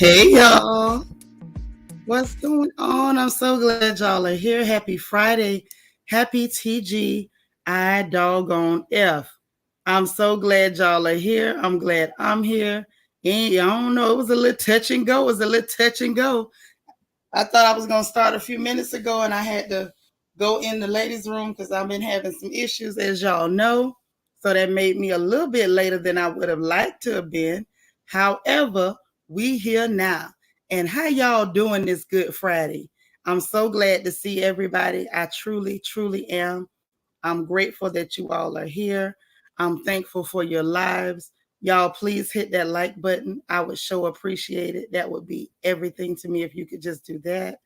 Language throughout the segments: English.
Hey y'all, what's going on? I'm so glad y'all are here. Happy Friday. Happy TGI doggone F. I'm so glad y'all are here. I'm glad I'm here. And I don't know, it was a little touch and go. It was a little touch and go. I thought I was going to start a few minutes ago and I had to go in the ladies' room because I've been having some issues, as y'all know. So that made me a little bit later than I would have liked to have been. However, we here now. And how y'all doing this Good Friday? I'm so glad to see everybody. I truly, truly am. I'm grateful that you all are here. I'm thankful for your lives. Y'all, please hit that like button. I would so appreciate it. That would be everything to me if you could just do that.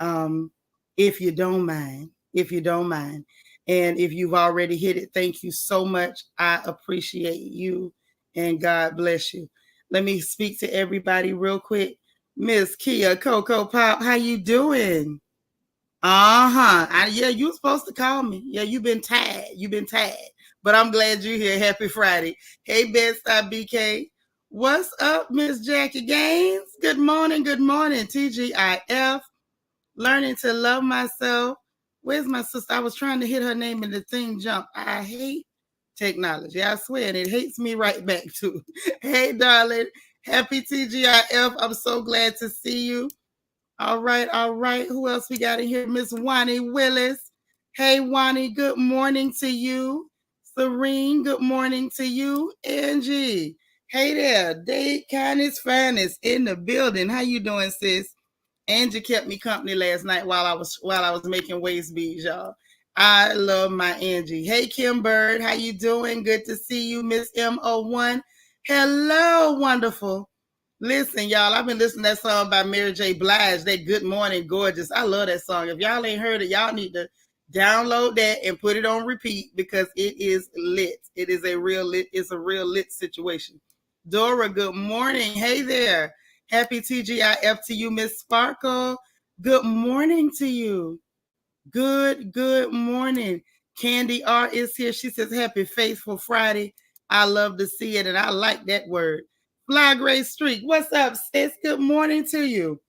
Um, if you don't mind, if you don't mind. And if you've already hit it, thank you so much. I appreciate you and God bless you. Let me speak to everybody real quick. Miss Kia Coco Pop, how you doing? Yeah, you were supposed to call me. Yeah, you've been tired. You've been tired. But I'm glad you're here. Happy Friday. Hey, Bed-Stuy BK. What's up, Miss Jackie Gaines? Good morning. Good morning. TGIF. Learning to love myself. Where's my sister? I was trying to hit her name and the thing jumped. I hate technology. I swear. And it hates me right back, too. Hey, darling. Happy TGIF. I'm so glad to see you. All right, all right. Who else we got in here? Miss Wani Willis. Hey, Wani, good morning to you. Serene, good morning to you. Angie, hey there. Date Kindness Finest in the building. How you doing, sis? Angie kept me company last night while I was making waist beads, y'all. I love my Angie. Hey, Kim Bird, how you doing? Good to see you, Miss M01. Hello, wonderful. Listen, y'all, I've been listening to that song by Mary J. Blige, that Good Morning Gorgeous. I love that song. If y'all ain't heard it, y'all need to download that and put it on repeat because it is lit. It is a real lit situation. Dora, good morning. Hey there. Happy TGIF to you, Miss Sparkle. Good morning to you. Good morning. Candy R is here. She says, Happy Faithful Friday. I love to see it, and I like that word. Fly Gray Streak, what's up, sis? Good morning to you.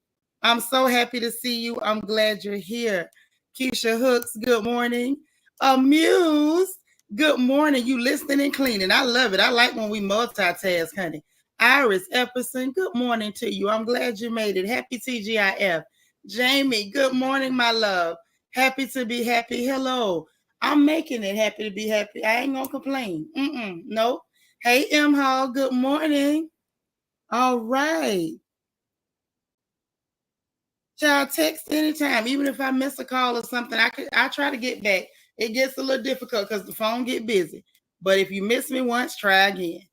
I'm so happy to see you. I'm glad you're here. Keisha Hooks, good morning. Amuse, good morning. You listening and cleaning. I love it. I like when we multitask, honey. Iris Epperson, good morning to you. I'm glad you made it. Happy TGIF. Jamie, good morning, my love. Happy to be happy. Hello. I'm making it happy to be happy. I ain't gonna complain. No. Hey, M Hall, good morning. All right. Child, text anytime. Even if I miss a call or something, I try to get back. It gets a little difficult because the phone get busy. But if you miss me once, try again.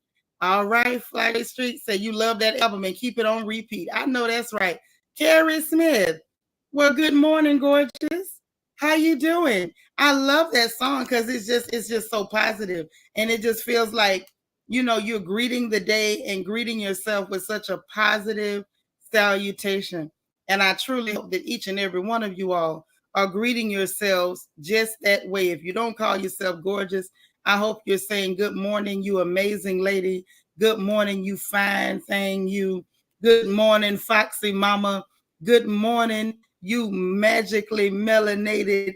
All right, Friday Street say you love that album and keep it on repeat. I know that's right. Carrie Smith. Well, good morning, gorgeous. How you doing? I love that song because it's just so positive. And it just feels like, you're greeting the day and greeting yourself with such a positive salutation. And I truly hope that each and every one of you all are greeting yourselves just that way. If you don't call yourself gorgeous, I hope you're saying good morning, you amazing lady. Good morning, you fine thing, you. Good morning, foxy mama. Good morning, you magically melanated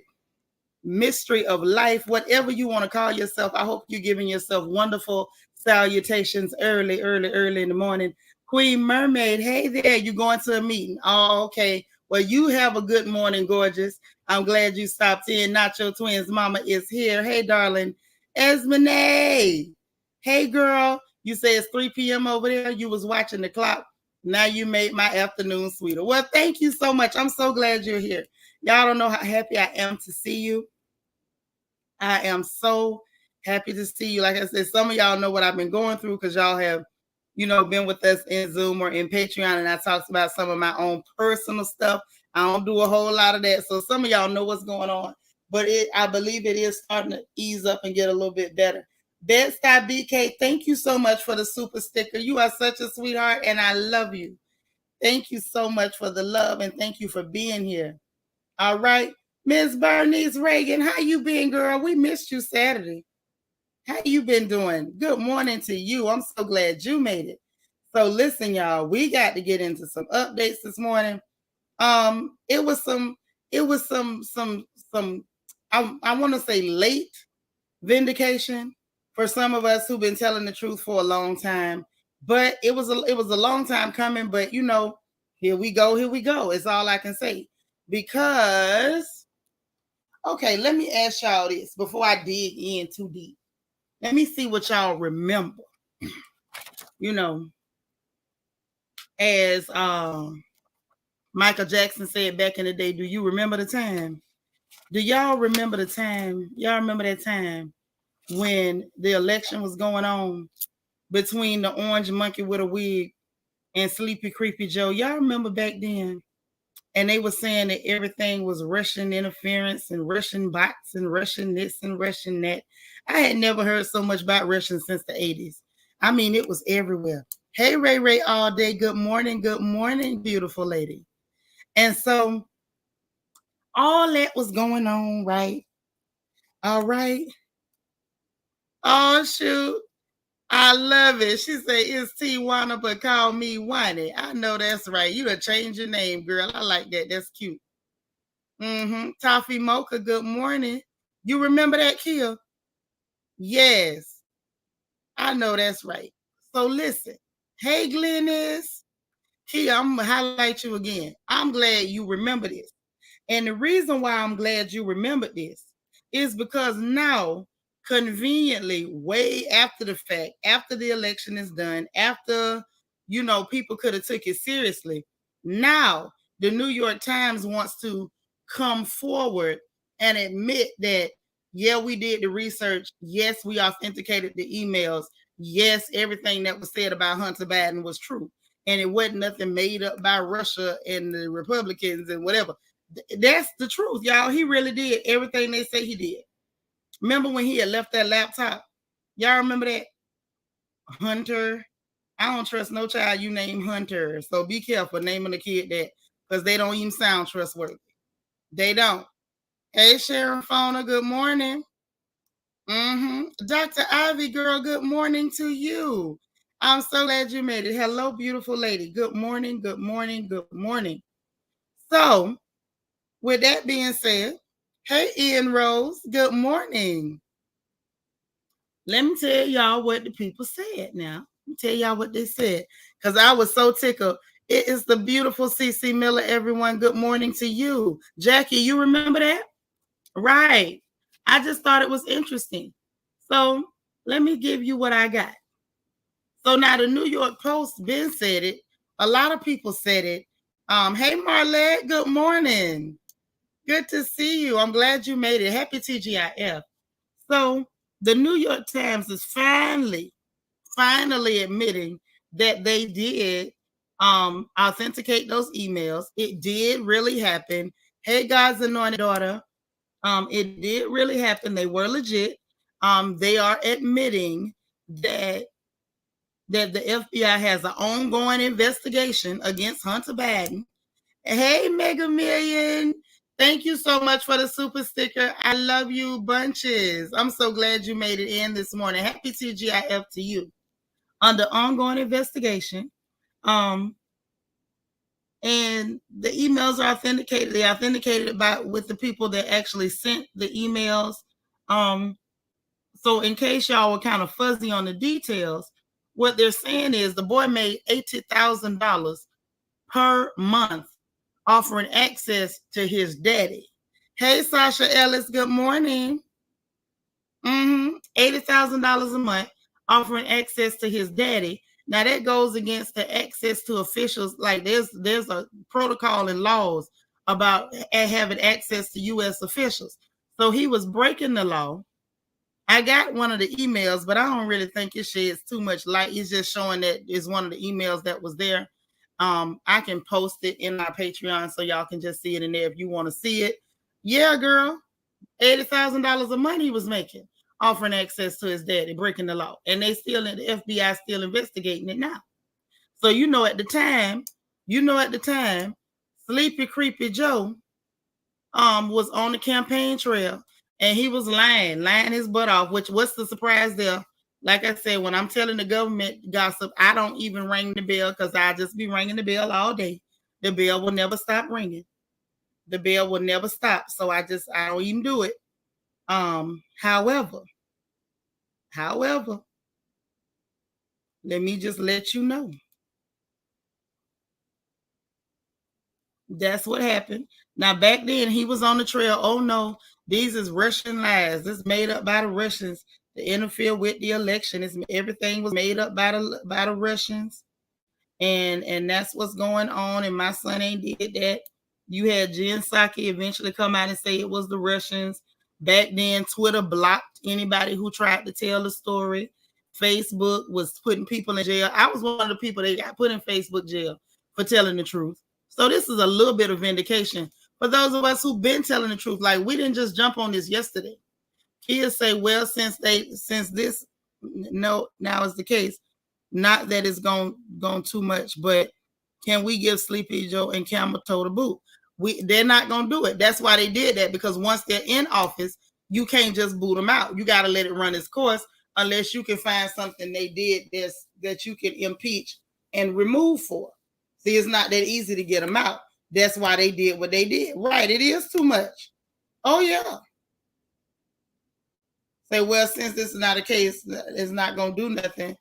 mystery of life, whatever you want to call yourself. I hope you're giving yourself wonderful salutations early in the morning. Queen Mermaid, hey there, you going to a meeting? Oh, okay. Well, you have a good morning, gorgeous. I'm glad you stopped in. Nacho Twins mama is here. Hey, darling. Esmane. Hey, girl. You say it's 3 p.m. over there. You was watching the clock. Now you made my afternoon sweeter. Well, thank you so much. I'm so glad you're here. Y'all don't know how happy I am to see you. I am so happy to see you. Like I said, some of y'all know what I've been going through because y'all have, been with us in Zoom or in Patreon, and I talked about some of my own personal stuff. I don't do a whole lot of that. So some of y'all know what's going on, but I believe it is starting to ease up and get a little bit better. Bed-Stuy BK, thank you so much for the super sticker. You are such a sweetheart, and I love you. Thank you so much for the love, and thank you for being here. All right. Ms. Bernice Reagan, how you been, girl? We missed you Saturday. How you been doing? Good morning to you. I'm so glad you made it. So listen, y'all, we got to get into some updates this morning. It was some I want to say late vindication for some of us who've been telling the truth for a long time. But it was a long time coming, but here we go. It's all I can say. Because okay, let me ask y'all this before I dig in too deep. Let me see what y'all remember. As Michael Jackson said back in the day, do you remember the time? Do y'all remember the time? Y'all remember that time when the election was going on between the orange monkey with a wig and Sleepy Creepy Joe? Y'all remember back then? And they were saying that everything was Russian interference and Russian bots and Russian this and Russian that. I had never heard so much about Russian since the 80s. I mean, it was everywhere. Hey, Ray Ray all day. Good morning, beautiful lady. And so all that was going on, right? All right. Oh, shoot. I love it. She said, it's Tijuana, but call me Wani. I know that's right. You done changed your name, girl. I like that. That's cute. Toffee Mocha, good morning. You remember that, Kia? Yes. I know that's right. So listen. Hey, Glennis. Kia, I'm going to highlight you again. I'm glad you remember this. And the reason why I'm glad you remembered this is because now, conveniently, way after the fact, after the election is done, after, people could have took it seriously, now the New York Times wants to come forward and admit that, yeah, we did the research. Yes, we authenticated the emails. Yes, everything that was said about Hunter Biden was true. And it wasn't nothing made up by Russia and the Republicans and whatever. That's the truth, y'all. He really did everything they say he did. Remember when he had left that laptop? Y'all remember that? Hunter. I don't trust no child you name Hunter. So be careful naming a kid that, because they don't even sound trustworthy. They don't. Hey, Sharon Fauna, good morning. Dr. Ivy, girl, good morning to you. I'm so glad you made it. Hello, beautiful lady. Good morning, good morning, good morning. So, with that being said, hey, Ian Rose, good morning. Let me tell y'all what the people said now. Let me tell y'all what they said, because I was so tickled. It is the beautiful CC Miller, everyone. Good morning to you. Jackie, you remember that? Right. I just thought it was interesting. So let me give you what I got. So now the New York Post Ben said it. A lot of people said it. Hey, Marlette, good morning. Good to see you. I'm glad you made it. Happy TGIF. So the New York Times is finally admitting that they did authenticate those emails. It did really happen. Hey, God's anointed daughter. It did really happen. They were legit. They are admitting that the FBI has an ongoing investigation against Hunter Biden. Hey, Mega Million. Thank you so much for the super sticker. I love you bunches. I'm so glad you made it in this morning. Happy TGIF to you. Under ongoing investigation, and the emails are authenticated. They authenticated with the people that actually sent the emails. So in case y'all were kind of fuzzy on the details, what they're saying is the boy made $80,000 per month offering access to his daddy. Hey, Sasha Ellis, good morning. $80,000 a month offering access to his daddy. Now that goes against the access to officials. Like there's a protocol and laws about having access to U.S. officials. So he was breaking the law. I got one of the emails, but I don't really think it sheds too much light. It's just showing that it's one of the emails that was there. I can post it in our Patreon so y'all can just see it in there if you want to see it. Yeah, girl. $80,000 a month he was making, offering access to his daddy, breaking the law. And the FBI still investigating it now. So at the time, Sleepy Creepy Joe was on the campaign trail and he was lying his butt off, which what's the surprise there? Like I said, when I'm telling the government gossip, I don't even ring the bell because I just be ringing the bell all day. The bell will never stop ringing. The bell will never stop. So I don't even do it. However, let me just let you know. That's what happened. Now, back then, he was on the trail. Oh, no, these is Russian lies. This made up by the Russians to interfere with the election. Everything was made up by the Russians. And that's what's going on. And my son ain't did that. You had Jen Psaki eventually come out and say it was the Russians. Back then, Twitter blocked anybody who tried to tell the story. Facebook was putting people in jail. I was one of the people that got put in Facebook jail for telling the truth. So this is a little bit of vindication for those of us who've been telling the truth. Like, we didn't just jump on this yesterday. Kids say, well, since this now is the case, not that it's gone too much, but can we give Sleepy Joe and Camel Toe the boot? They're not gonna do it. That's why they did that, because once they're in office, you can't just boot them out. You got to let it run its course, unless you can find something they did that you can impeach and remove for. See, it's not that easy to get them out. That's why they did what they did. Right? It is too much. Oh yeah. Say, well, since this is not a case, it's not gonna do nothing.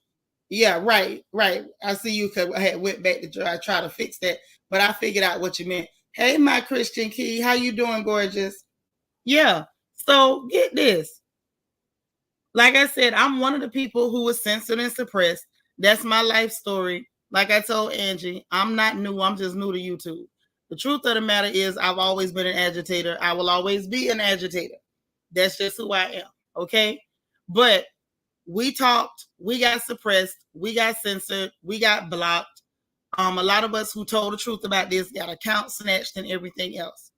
Yeah, right. I see you because I had went back to try to fix that, but I figured out what you meant. Hey, my Christian Key, how you doing, gorgeous? Yeah. So get this. Like I said, I'm one of the people who was censored and suppressed. That's my life story. Like I told Angie, I'm not new. I'm just new to YouTube. The truth of the matter is, I've always been an agitator. I will always be an agitator. That's just who I am. Okay. But we talked, we got suppressed, we got censored, we got blocked. A lot of us who told the truth about this got accounts snatched and everything else.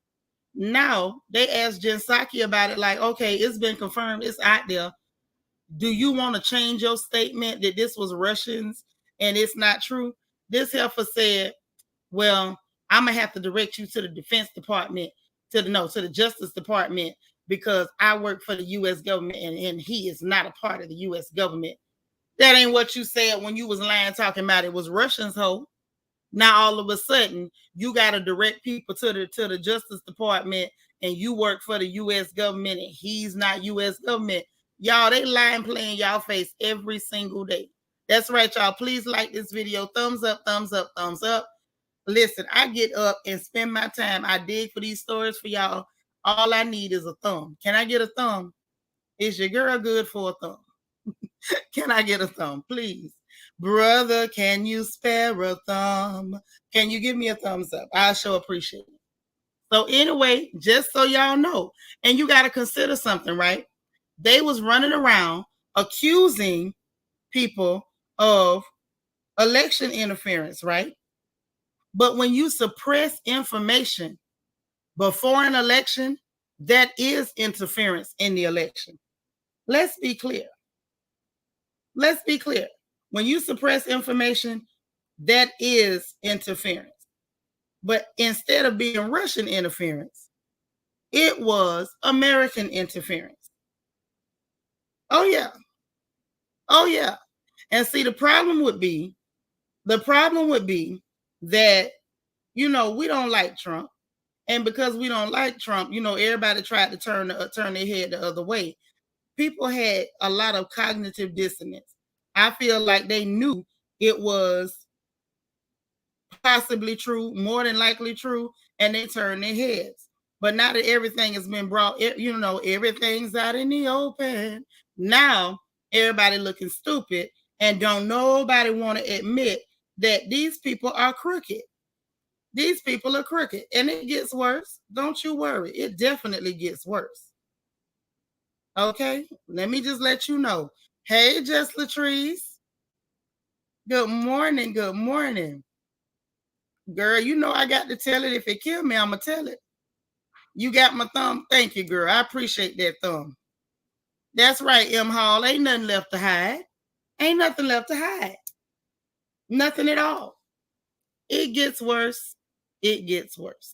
Now they asked Jen Psaki about it, like, okay, it's been confirmed, it's out there. Do you want to change your statement that this was Russians and it's not true? This heifer said, well, I'm gonna have to direct you to the Defense Department, to the Justice Department, because I work for the U.S. government and he is not a part of the U.S. government. That ain't what you said when you was lying talking about it was Russians, ho. Now all of a sudden you got to direct people to the Justice Department and you work for the U.S. government and he's not U.S. government. Y'all, they lying playing y'all face every single day. That's right, y'all. Please like this video. Thumbs up, thumbs up, thumbs up. Listen, I get up and spend my time. I dig for these stories for y'all. All I need is a thumb. Can I get a thumb? Is your girl good for a thumb? Can I get a thumb, please? Brother, can you spare a thumb? Can you give me a thumbs up? I sure appreciate it. So anyway, just so y'all know, and you got to consider something, right? They was running around accusing people of election interference, right? But when you suppress information before an election, that is interference in the election. Let's be clear. Let's be clear. When you suppress information, that is interference. But instead of being Russian interference, it was American interference. Oh, yeah. Oh, yeah. And see, the problem would be that, we don't like Trump. And because we don't like Trump, everybody tried to turn their head the other way. People had a lot of cognitive dissonance. I feel like they knew it was possibly true, more than likely true, and they turned their heads. But now that everything has been brought, everything's out in the open. Now everybody looking stupid, and don't nobody want to admit that these people are crooked. These people are crooked, and it gets worse. Don't you worry. It definitely gets worse. Okay, let me just let you know. Hey, Just Latrice. Good morning. Good morning. Girl, I got to tell it. If it kill me, I'm going to tell it. You got my thumb? Thank you, girl. I appreciate that thumb. That's right, M. Hall. Ain't nothing left to hide. Ain't nothing left to hide. Nothing at all. It gets worse. It gets worse.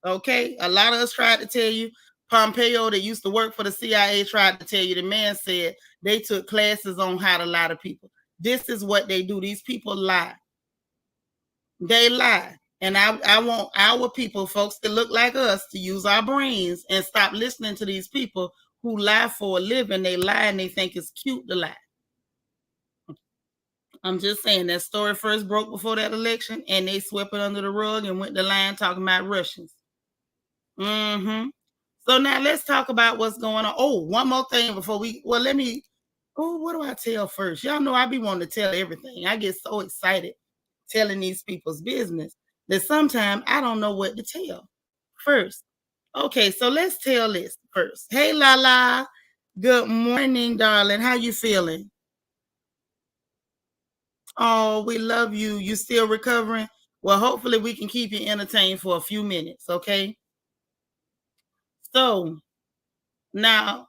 Okay? A lot of us tried to tell you Pompeo, that used to work for the CIA, tried to tell you. The man said they took classes on how to lie to people. This is what they do. These people lie. They lie. And I want our people, folks that look like us, to use our brains and stop listening to these people who lie for a living. They lie and they think it's cute to lie. I'm just saying that story first broke before that election, and they swept it under the rug and went to line talking about Russians. Mm-hmm. So now let's talk about what's going on. Oh, one more thing before what do I tell first? Y'all know I be wanting to tell everything. I get so excited telling these people's business that sometimes I don't know what to tell first. Okay, so let's tell this first. Hey, Lala. Good morning, darling. How you feeling? Oh, we love you. You still recovering? Well, hopefully we can keep you entertained for a few minutes, okay? So now,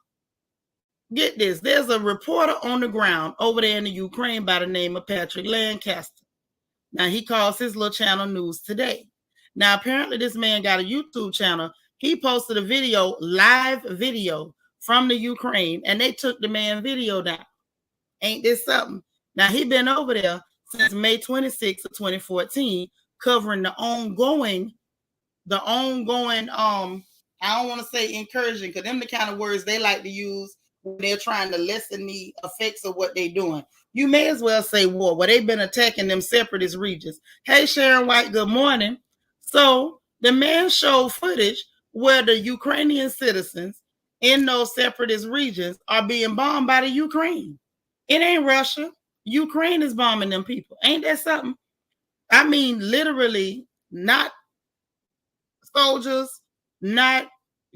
get this. There's a reporter on the ground over there in the Ukraine by the name of Patrick Lancaster. Now, he calls his little channel News Today. Now, apparently this man got a YouTube channel. He posted a video, live video from the Ukraine, and they took the man video down. Ain't this something? Now, he been over there since May 26th of 2014, covering the ongoing, I don't want to say incursion, because them the kind of words they like to use when they're trying to lessen the effects of what they're doing. You may as well say war. Well, they've been attacking them separatist regions. Hey, Sharon White, good morning. So the man showed footage where the Ukrainian citizens in those separatist regions are being bombed by the Ukraine. It ain't Russia. Ukraine is bombing them people. Ain't that something? I mean, literally, not soldiers, not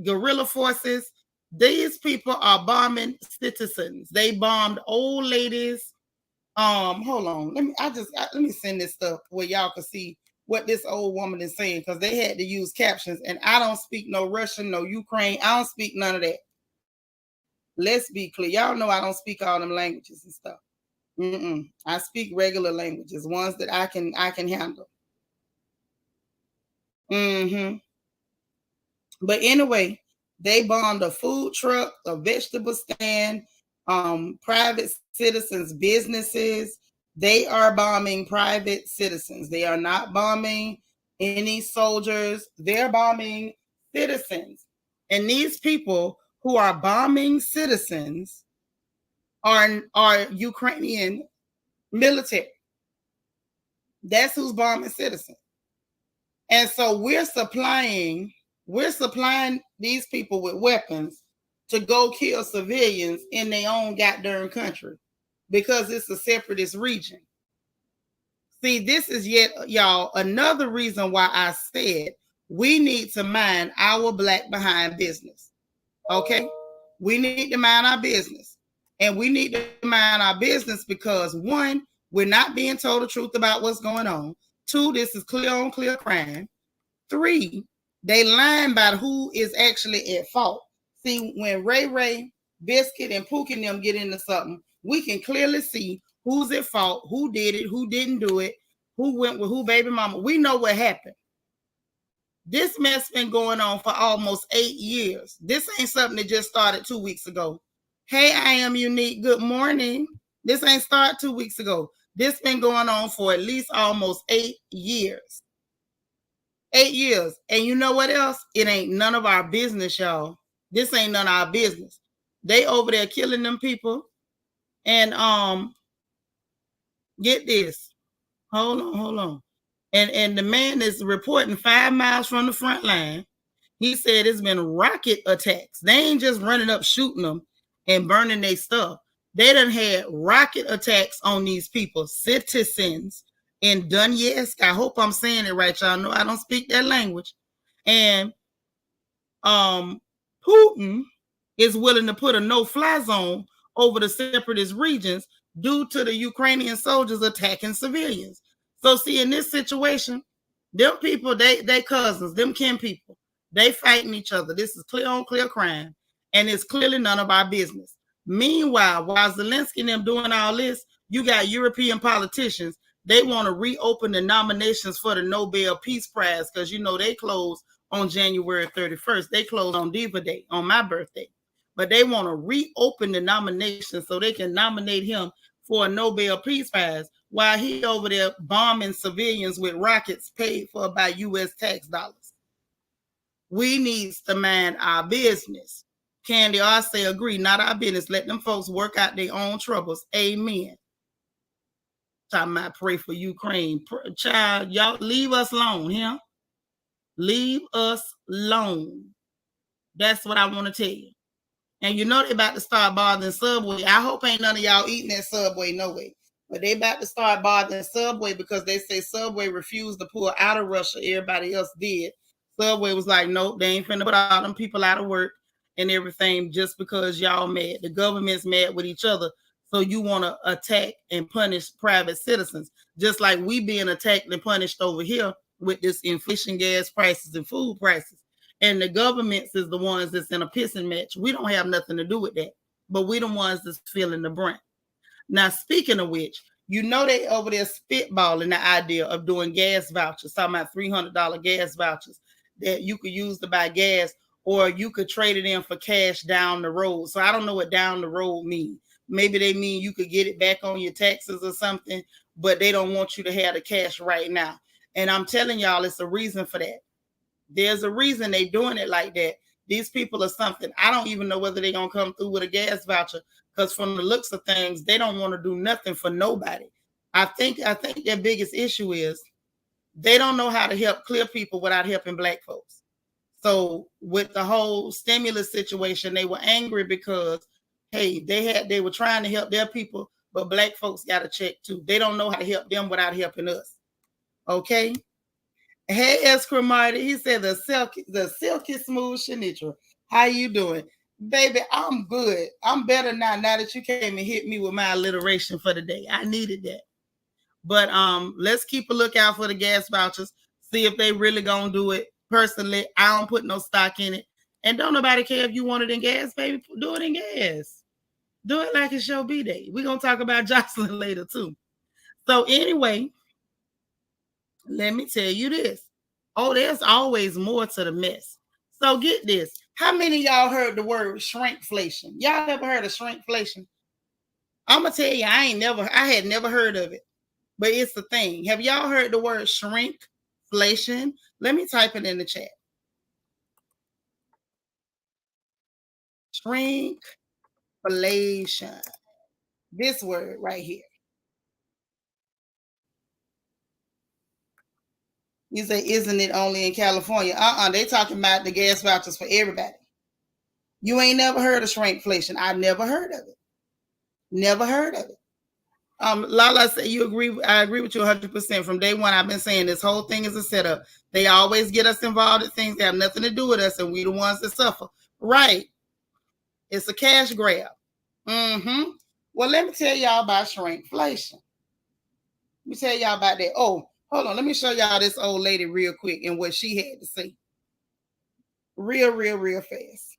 guerrilla forces. These people are bombing citizens. They bombed old ladies. Hold on. Let me send this stuff where y'all can see what this old woman is saying, because they had to use captions, and I don't speak no Russian, no Ukraine. I don't speak none of that. Let's be clear. Y'all know I don't speak all them languages and stuff. I speak regular languages, ones that I can handle. But anyway, they bombed a food truck, a vegetable stand, private citizens' businesses. They are bombing private citizens. They are not bombing any soldiers. They're bombing citizens. And these people who are bombing citizens are Ukrainian military. That's who's bombing citizens. And so we're supplying these people with weapons to go kill civilians in their own goddamn country because it's a separatist region. See, this is yet, y'all, another reason why I said we need to mind our black behind business. Okay? We need to mind our business. And we need to mind our business because, one, we're not being told the truth about what's going on. Two, this is clear on clear crime. Three, they lying about who is actually at fault. See, when Ray, Biscuit, and Pookie and them get into something, we can clearly see who's at fault, who did it, who didn't do it, who went with who baby mama. We know what happened. This mess been going on for almost 8 years. This ain't something that just started 2 weeks ago. Hey, I am unique. Good morning. This ain't started 2 weeks ago. This been going on for at least almost 8 years. 8 years. And you know what else? It ain't none of our business, y'all. This ain't none of our business. They over there killing them people. And get this. Hold on. And the man is reporting 5 miles from the front line. He said it's been rocket attacks. They ain't just running up shooting them and burning their stuff. They done had rocket attacks on these people, citizens in Donetsk. I hope I'm saying it right. Y'all know I don't speak that language. And Putin is willing to put a no-fly zone over the separatist regions due to the Ukrainian soldiers attacking civilians. So see, in this situation, them people, they cousins, them kin people, they fighting each other. This is clear on clear crime, and it's clearly none of our business. Meanwhile, while Zelensky and them doing all this, you got European politicians They want to reopen the nominations for the Nobel Peace Prize because, you know, they close on January 31st. They close on Diva Day, on my birthday. But they want to reopen the nominations so they can nominate him for a Nobel Peace Prize while he over there bombing civilians with rockets paid for by U.S. tax dollars. We needs to mind our business. Candy Arce agree, not our business. Let them folks work out their own troubles. Amen. Talking about pray for Ukraine. Child, y'all leave us alone, yeah? Leave us alone. That's what I want to tell you. And you know they about to start bothering Subway. I hope ain't none of y'all eating that Subway, no way. But they about to start bothering Subway because they say Subway refused to pull out of Russia. Everybody else did. Subway was like, nope, they ain't finna put all them people out of work and everything just because y'all mad. The government's mad with each other. So you want to attack and punish private citizens, just like we being attacked and punished over here with this inflation, gas prices, and food prices. And the governments is the ones that's in a pissing match. We don't have nothing to do with that, but we the ones that's feeling the brunt. Now, speaking of which, you know they over there spitballing the idea of doing gas vouchers, talking about $300 gas vouchers that you could use to buy gas, or you could trade it in for cash down the road. So I don't know what down the road means. Maybe they mean you could get it back on your taxes or something, but they don't want you to have the cash right now. And I'm telling y'all, it's a reason for that. There's a reason they doing it like that. These people are something. I don't even know whether they're going to come through with a gas voucher because from the looks of things, they don't want to do nothing for nobody. I think their biggest issue is they don't know how to help clear people without helping black folks. So with the whole stimulus situation, they were angry because, hey, they were trying to help their people, but black folks got a check too. They don't know how to help them without helping us. Okay? Hey, Escramarty, he said the silky smooth Shanitra. How you doing? Baby, I'm good. I'm better now that you came and hit me with my alliteration for the day. I needed that. But let's keep a lookout for the gas vouchers. See if they really gonna do it. Personally, I don't put no stock in it. And don't nobody care if you want it in gas, baby. Do it in gas. Do it like it's your B-Day. We're gonna talk about Jocelyn later too. So anyway, let me tell you this. Oh, there's always more to the mess. So get this. How many of y'all heard the word shrinkflation? Y'all ever heard of shrinkflation? I'm gonna tell you, I had never heard of it, but it's the thing. Have y'all heard the word shrinkflation? Let me type it in the chat. Shrinkflation. This word right here. You say, isn't it only in California? They talking about the gas vouchers for everybody. You ain't never heard of shrinkflation. I've never heard of it. Never heard of it. Lala said you agree. I agree with you 100%. From day one, I've been saying this whole thing is a setup. They always get us involved in things that have nothing to do with us, and we the ones that suffer. Right. It's a cash grab. Mm-hmm. Well, let me tell y'all about shrinkflation. Let me tell y'all about that. Oh, hold on. Let me show y'all this old lady real quick and what she had to say. Real fast.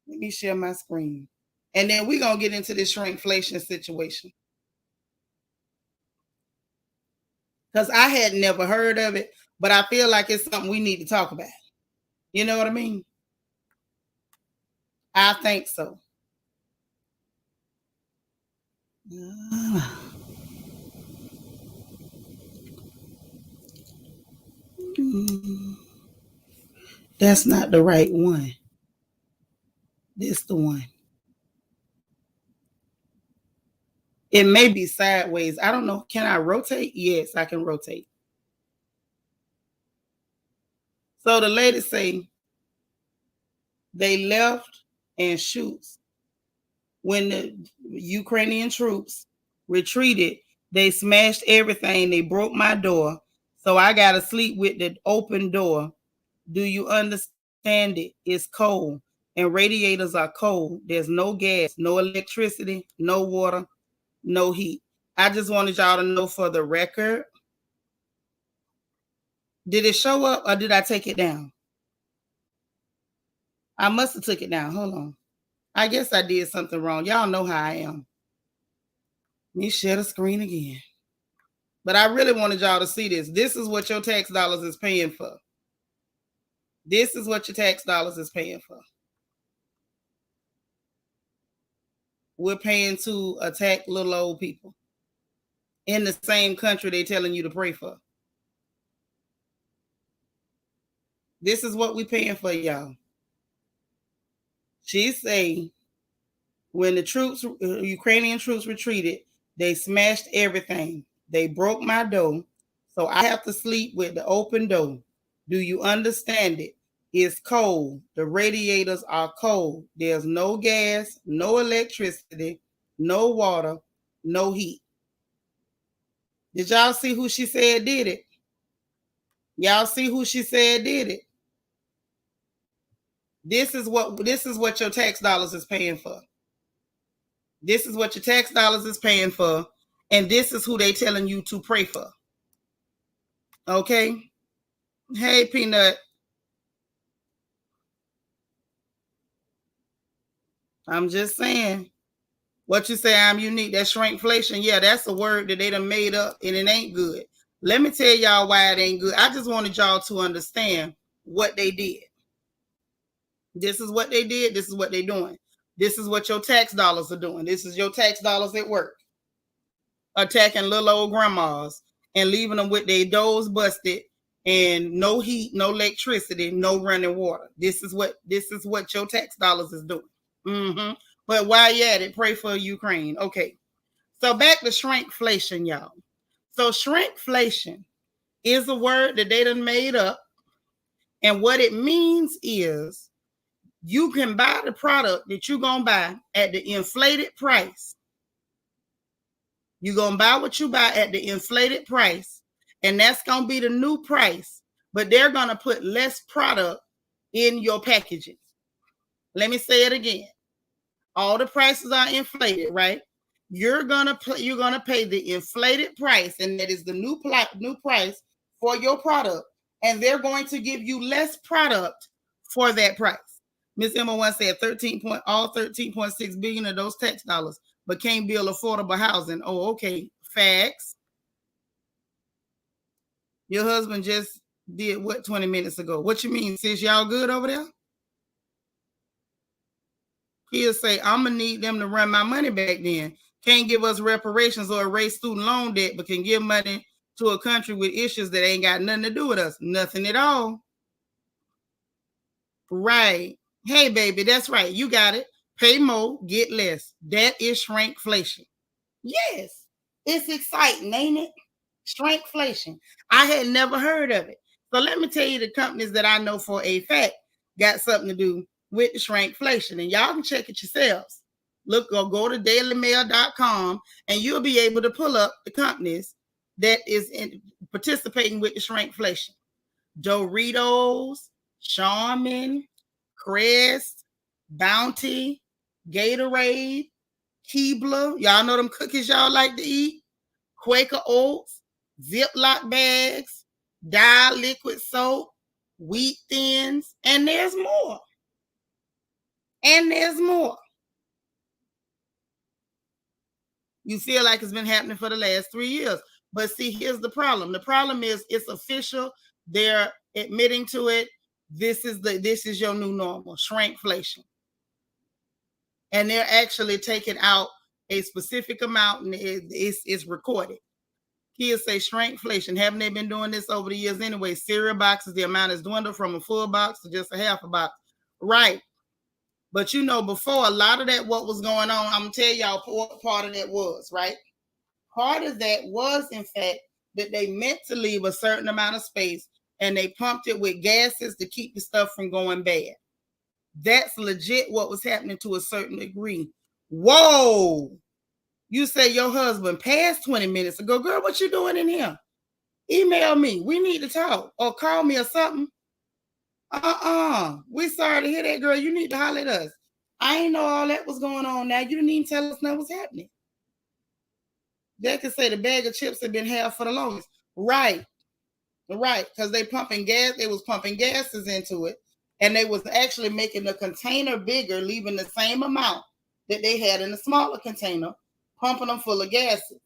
Let me share my screen. And then we're going to get into this shrinkflation situation. Because I had never heard of it, but I feel like it's something we need to talk about. You know what I mean? I think so. That's not the right one. This the one. It may be sideways. I don't know. Can I rotate? Yes, I can rotate. So the lady say they left and shoots. When the Ukrainian troops retreated, they smashed everything. They broke my door. So I got to sleep with the open door. Do you understand it? It's cold and radiators are cold. There's no gas, no electricity, no water, no heat. I just wanted y'all to know for the record. Did it show up or did I take it down? I must have took it down. Hold on. I guess I did something wrong. Y'all know how I am. me share the screen again. But I really wanted y'all to see this. This is what your tax dollars is paying for. This is what your tax dollars is paying for. We're paying to attack little old people in the same country they're telling you to pray for. This is what we're paying for, y'all. She say when the troops, Ukrainian troops retreated, they smashed everything. They broke my door, so I have to sleep with the open door. Do you understand it? It's cold. The radiators are cold. There's no gas, no electricity, no water, no heat. Did y'all see who she said did it? Y'all see who she said did it? This is what your tax dollars is paying for. This is what your tax dollars is paying for, and this is who they telling you to pray for. Okay? Hey, Peanut. I'm just saying. What you say, I'm unique. That's shrinkflation. Yeah, that's a word that they done made up, and it ain't good. Let me tell y'all why it ain't good. I just wanted y'all to understand what they did. This is what they did. This is what they're doing. This is what your tax dollars are doing. This is your tax dollars at work. Attacking little old grandmas and leaving them with their doors busted and no heat, no electricity, no running water. This is what your tax dollars is doing. Mm-hmm. But while you at it, pray for Ukraine. Okay. So back to shrinkflation, y'all. So shrinkflation is a word that they done made up. And what it means is you can buy the product that you're going to buy at the inflated price. You're going to buy what you buy at the inflated price, and that's going to be the new price, but they're going to put less product in your packaging. Let me say it again. All the prices are inflated, right? You're going to pay the inflated price, and that is the new price for your product, and they're going to give you less product for that price. Miss Emma once said all 13.6 billion of those tax dollars, but can't build affordable housing. Oh, okay. Facts. Your husband just did what 20 minutes ago? What you mean? Sis, y'all good over there? He'll say, I'm going to need them to run my money back then. Can't give us reparations or erase student loan debt, but can give money to a country with issues that ain't got nothing to do with us. Nothing at all. Right. Hey, baby, that's right. You got it. Pay more, get less. That is shrinkflation. Yes. It's exciting, ain't it? Shrinkflation. I had never heard of it. So let me tell you the companies that I know for a fact got something to do with the shrinkflation. And y'all can check it yourselves. Look, or go to dailymail.com and you'll be able to pull up the companies that is participating with the shrinkflation. Doritos, Charmin, Crest, Bounty, Gatorade, Keebler. Y'all know them cookies y'all like to eat. Quaker Oats, Ziploc bags, Dial liquid soap, Wheat Thins, and there's more. And there's more. You feel like it's been happening for the last 3 years. But see, here's the problem. The problem is it's official. They're admitting to it. This is your new normal, shrinkflation. And they're actually taking out a specific amount, and it's recorded. Kids say shrinkflation. Haven't they been doing this over the years anyway? Cereal boxes, the amount has dwindled from a full box to just a half a box. Right. But you know, before a lot of that, what was going on, I'm going to tell y'all what part of that was, right? Part of that was, in fact, that they meant to leave a certain amount of space and they pumped it with gases to keep the stuff from going bad. That's legit what was happening to a certain degree. Whoa! You say your husband passed 20 minutes ago. Girl, what you doing in here? Email me. We need to talk. Or call me or something. We sorry to hear that, girl. You need to holler at us. I ain't know all that was going on now. You didn't even tell us nothing was happening. They could say the bag of chips had been half for the longest. Right. Because they pumping gas. They was pumping gases into it. And they was actually making the container bigger, leaving the same amount that they had in the smaller container pumping them full of gases,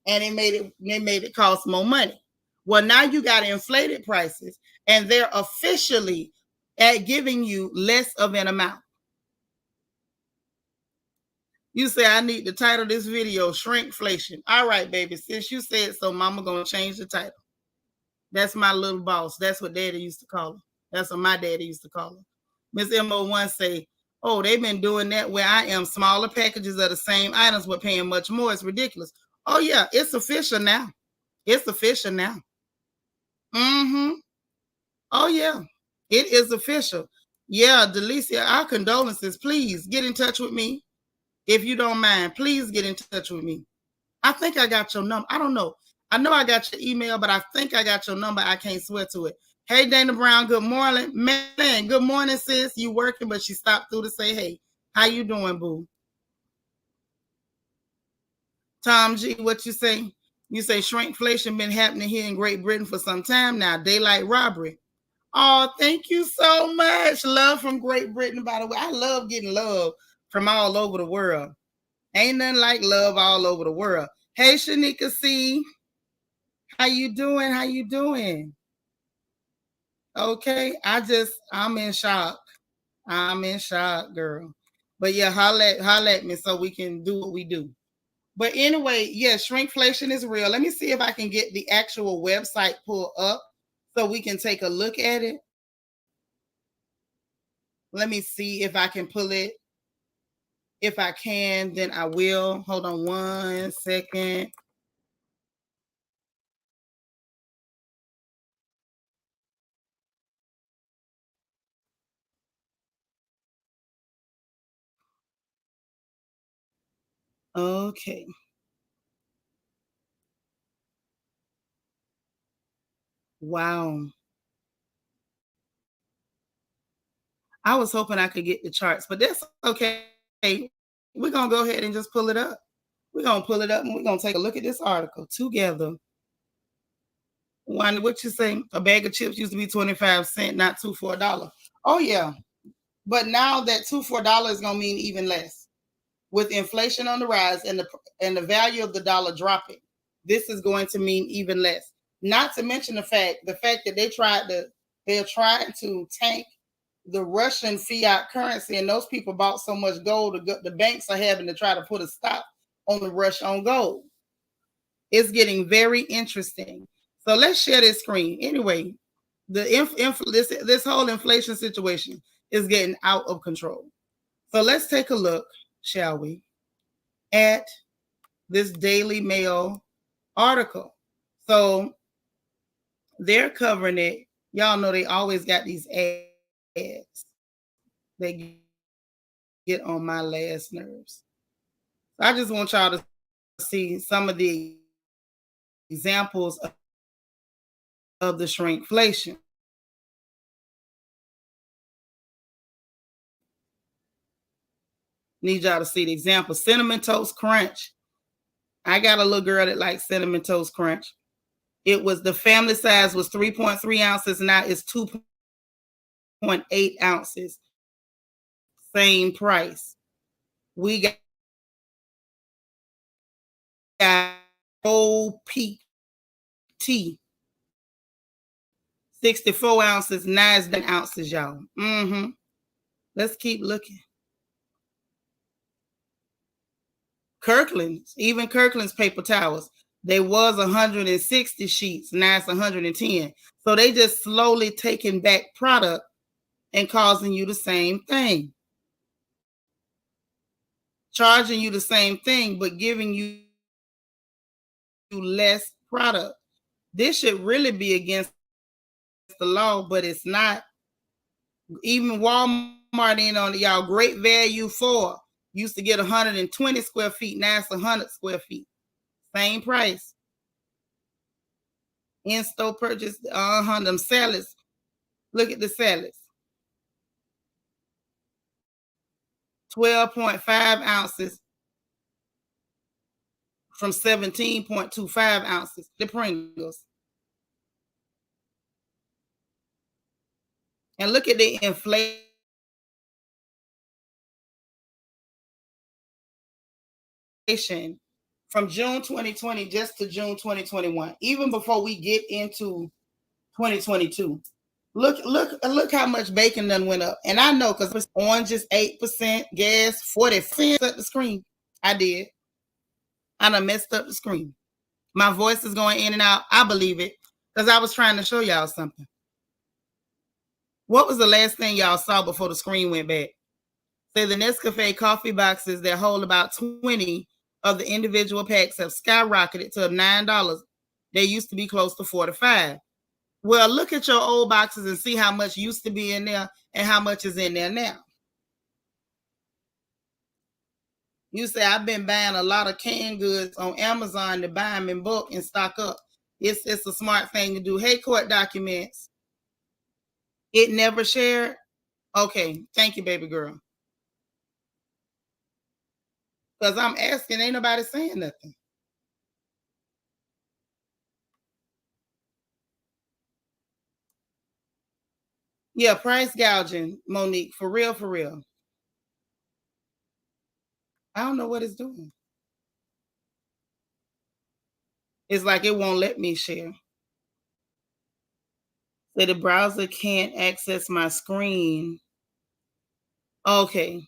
and they made it cost more money. Well, now you got inflated prices, and they're officially at giving you less of an amount. You say, I need to title this video Shrinkflation. All right, baby. Since you said so, mama gonna change the title. That's my little boss. That's what daddy used to call her. That's what my daddy used to call her. Miss MO1 say, oh, they've been doing that where I am. Smaller packages of the same items, but paying much more. It's ridiculous. Oh, yeah, it's official now. It's official now. Mm-hmm. Oh, yeah. It is official. Yeah, Delicia, our condolences. Please get in touch with me. If you don't mind, please get in touch with me. I think I got your number. I don't know. I know I got your email, but I think I got your number. I can't swear to it. Hey, Dana Brown, good morning. Man, good morning, sis. You working, but she stopped through to say, hey, how you doing, boo? Tom G, what you say? You say shrinkflation been happening here in Great Britain for some time now. Daylight robbery. Oh, thank you so much. Love from Great Britain, by the way. I love getting love from all over the world. Ain't nothing like love all over the world. Hey, Shanika C. How you doing? How you doing? Okay, I'm in shock. I'm in shock, girl. But yeah, holla at me so we can do what we do. But anyway, yeah, shrinkflation is real. Let me see if I can get the actual website pulled up so we can take a look at it. Let me see if I can pull it. If I can, then I will. Hold on 1 second. Okay. Wow. I was hoping I could get the charts, but that's okay. We're going to go ahead and just pull it up. We're going to pull it up and we're going to take a look at this article together. What you say? A bag of chips used to be 25 cents, not $2 for $1. Oh, yeah. But now that $2 for $1 is going to mean even less. With inflation on the rise and the value of the dollar dropping, this is going to mean even less. Not to mention the fact that they're trying to tank the Russian fiat currency, and those people bought so much gold, the banks are having to try to put a stop on the rush on gold. It's getting very interesting. So let's share this screen. Anyway, this whole inflation situation is getting out of control. So let's take a look, shall we, at this Daily Mail article. So they're covering it. Y'all know they always got these ads. They get on my last nerves. I just want y'all to see some of the examples of the shrinkflation. Need y'all to see the example. Cinnamon Toast Crunch. I got a little girl that likes Cinnamon Toast Crunch. The family size was 3.3 ounces. Now it's 2.8 ounces. Same price. We got old peak tea. 64 ounces, 9 ounces, y'all. Mm-hmm. Let's keep looking. Even Kirkland's paper towels. They was 160 sheets, now it's 110. So they just slowly taking back product and causing you the same thing. Charging you the same thing, but giving you less product. This should really be against the law, but it's not. Even Walmart in on it, y'all. Great value for used to get 120 square feet, now it's 100 square feet. Same price. In-store purchase, them salads. Look at the salads. 12.5 ounces from 17.25 ounces. The Pringles. And look at the inflation. from June 2020 just to June 2021, even before we get into 2022. Look how much bacon done went up. And I know because orange is 8%, gas 40% up the screen. I did. I done messed up the screen. My voice is going in and out. I believe it because I was trying to show y'all something. What was the last thing y'all saw before the screen went back? Say the Nescafe coffee boxes that hold about 20 of the individual packs have skyrocketed to $9. They used to be close to $45. Well, look at your old boxes and see how much used to be in there and how much is in there now. You say, I've been buying a lot of canned goods on Amazon to buy them in bulk and stock up. It's a smart thing to do. Hey, court documents. It never shared? Okay, thank you, baby girl. Because I'm asking, ain't nobody saying nothing. Yeah, price gouging, Monique, for real, for real. I don't know what it's doing. It's like it won't let me share. Say the browser can't access my screen. Okay.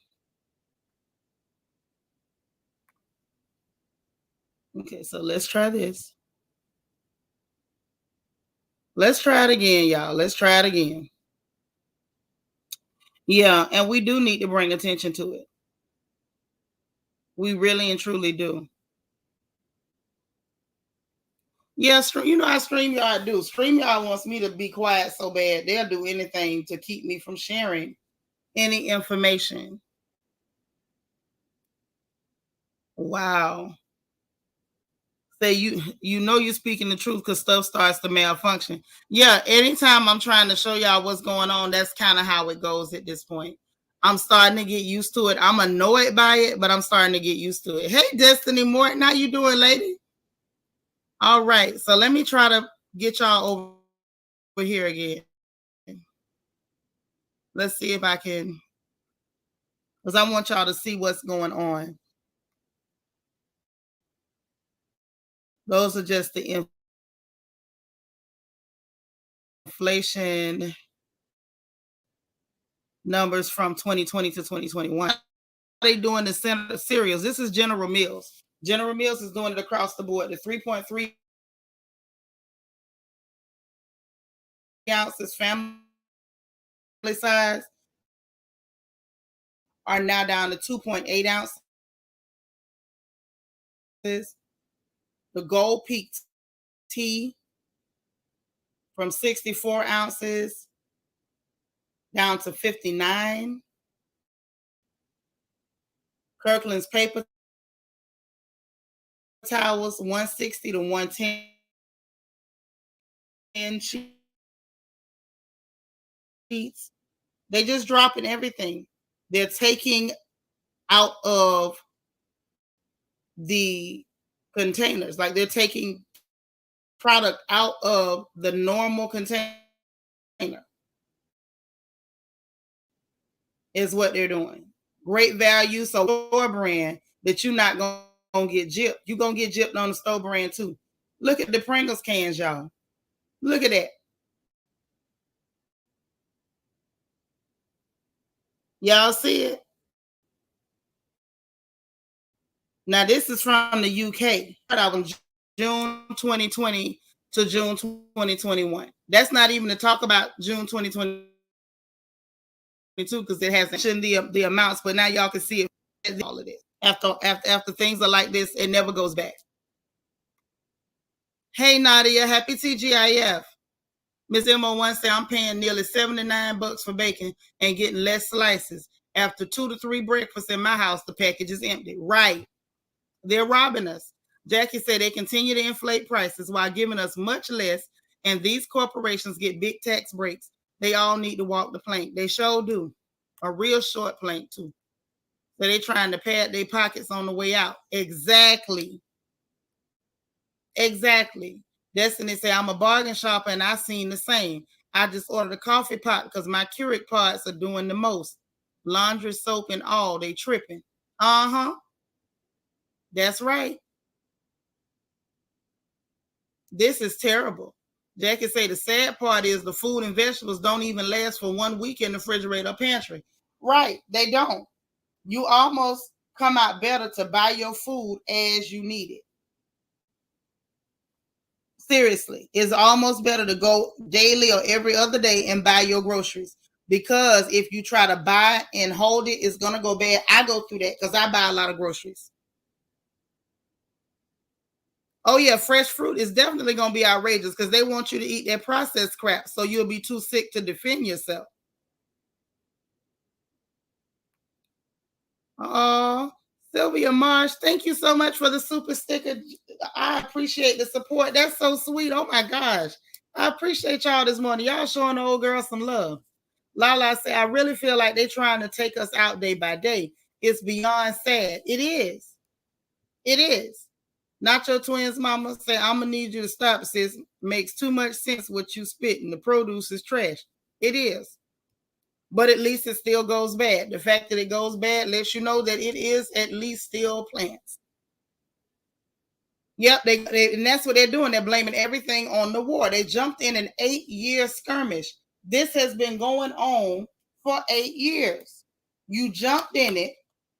Okay, so let's try this. Let's try it again, y'all. Let's try it again. Yeah, and we do need to bring attention to it. We really and truly do. Yeah, you know how StreamYard do. StreamYard wants me to be quiet so bad, they'll do anything to keep me from sharing any information. Wow. Say you know you're speaking the truth because stuff starts to malfunction. Yeah, anytime I'm trying to show y'all what's going on, that's kind of how it goes at this point. I'm starting to get used to it. I'm annoyed by it, but I'm starting to get used to it. Hey, Destiny Morton, how you doing, lady? All right, so let me try to get y'all over here again. Let's see if I can, because I want y'all to see what's going on. Those are just the inflation numbers from 2020 to 2021. They doing the center cereals. This is General Mills. General Mills is doing it across the board. The 3.3 ounces family size are now down to 2.8 ounces. The Gold Peak tea from 64 ounces down to 59. Kirkland's paper towels 160 to 110 sheets. They just dropping everything. They're taking out of the containers, like they're taking product out of the normal container is what they're doing. Great value. So store brand that you're not gonna get gypped. You're gonna get gypped on the store brand too. Look at the Pringles cans, y'all. Look at that. Y'all see it? Now this is from the UK. That was June 2020 to June 2021. That's not even to talk about June 2022 because it hasn't the amounts, but now y'all can see it. All of this after things are like this, it never goes back. Hey Nadia, happy TGIF. Miss MO1 say I'm paying nearly $79 for bacon and getting less slices. After 2 to 3 breakfasts in my house, the package is empty. Right. They're robbing us. Jackie said they continue to inflate prices while giving us much less, and these corporations get big tax breaks. They all need to walk the plank. They sure do. A real short plank, too. So they're trying to pad their pockets on the way out. Exactly. Exactly. Destiny say, I'm a bargain shopper and I seen the same. I just ordered a coffee pot because my Keurig pots are doing the most. Laundry, soap, and all. They tripping. Uh-huh. That's right. This is terrible. Jackie say the sad part is the food and vegetables don't even last for 1 week in the refrigerator or pantry. Right, they don't. You almost come out better to buy your food as you need it. Seriously, it's almost better to go daily or every other day and buy your groceries, because if you try to buy and hold it, it's gonna go bad. I go through that because I buy a lot of groceries. Oh yeah, fresh fruit is definitely gonna be outrageous because they want you to eat that processed crap, so you'll be too sick to defend yourself. Oh, Sylvia Marsh, thank you so much for the super sticker. I appreciate the support. That's so sweet. Oh my gosh. I appreciate y'all this morning. Y'all showing the old girl some love. Lala said, I really feel like they're trying to take us out day by day. It's beyond sad. It is. It is. Not your twins, mama. Say, I'm gonna need you to stop, sis. Makes too much sense what you spitting. The produce is trash. It is. But at least it still goes bad. The fact that it goes bad lets you know that it is at least still plants. Yep, and that's what they're doing. They're blaming everything on the war. They jumped in an 8-year skirmish. This has been going on for 8 years. You jumped in it,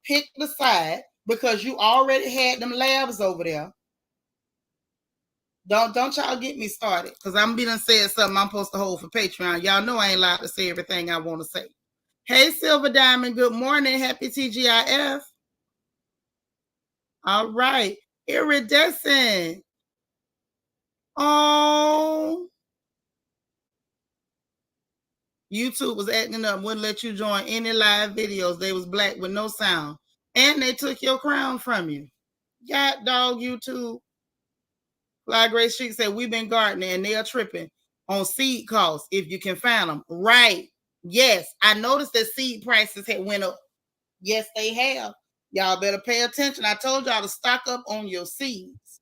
picked the side because you already had them labs over there. Don't y'all get me started, because I'm being said something I'm supposed to hold for Patreon. Y'all know I ain't allowed to say everything I want to say. Hey, Silver Diamond, good morning. Happy TGIF. All right. Iridescent. Oh. YouTube was acting up, wouldn't let you join any live videos. They was black with no sound. And they took your crown from you. God dog, YouTube. Fly Grace Street said, we've been gardening and they are tripping on seed costs if you can find them. Right. Yes. I noticed that seed prices had went up. Yes, they have. Y'all better pay attention. I told y'all to stock up on your seeds.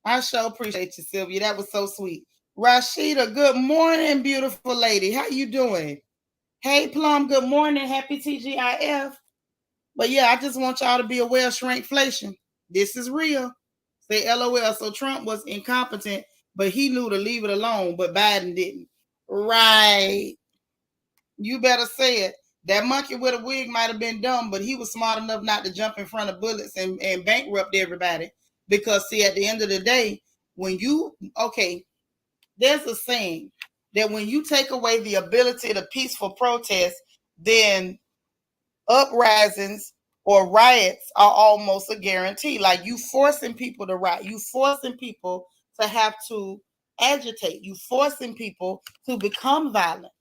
I sure appreciate you, Sylvia. That was so sweet. Rashida, good morning, beautiful lady. How you doing? Hey, Plum, good morning. Happy TGIF. But yeah, I just want y'all to be aware of shrinkflation. This is real. Say LOL. So Trump was incompetent, but he knew to leave it alone, but Biden didn't. Right. You better say it. That monkey with a wig might have been dumb, but he was smart enough not to jump in front of bullets and bankrupt everybody. Because, see, at the end of the day, when you, okay, there's a saying that when you take away the ability to peaceful protest, then uprisings or riots are almost a guarantee. Like, you forcing people to riot, you forcing people to have to agitate, you forcing people to become violent,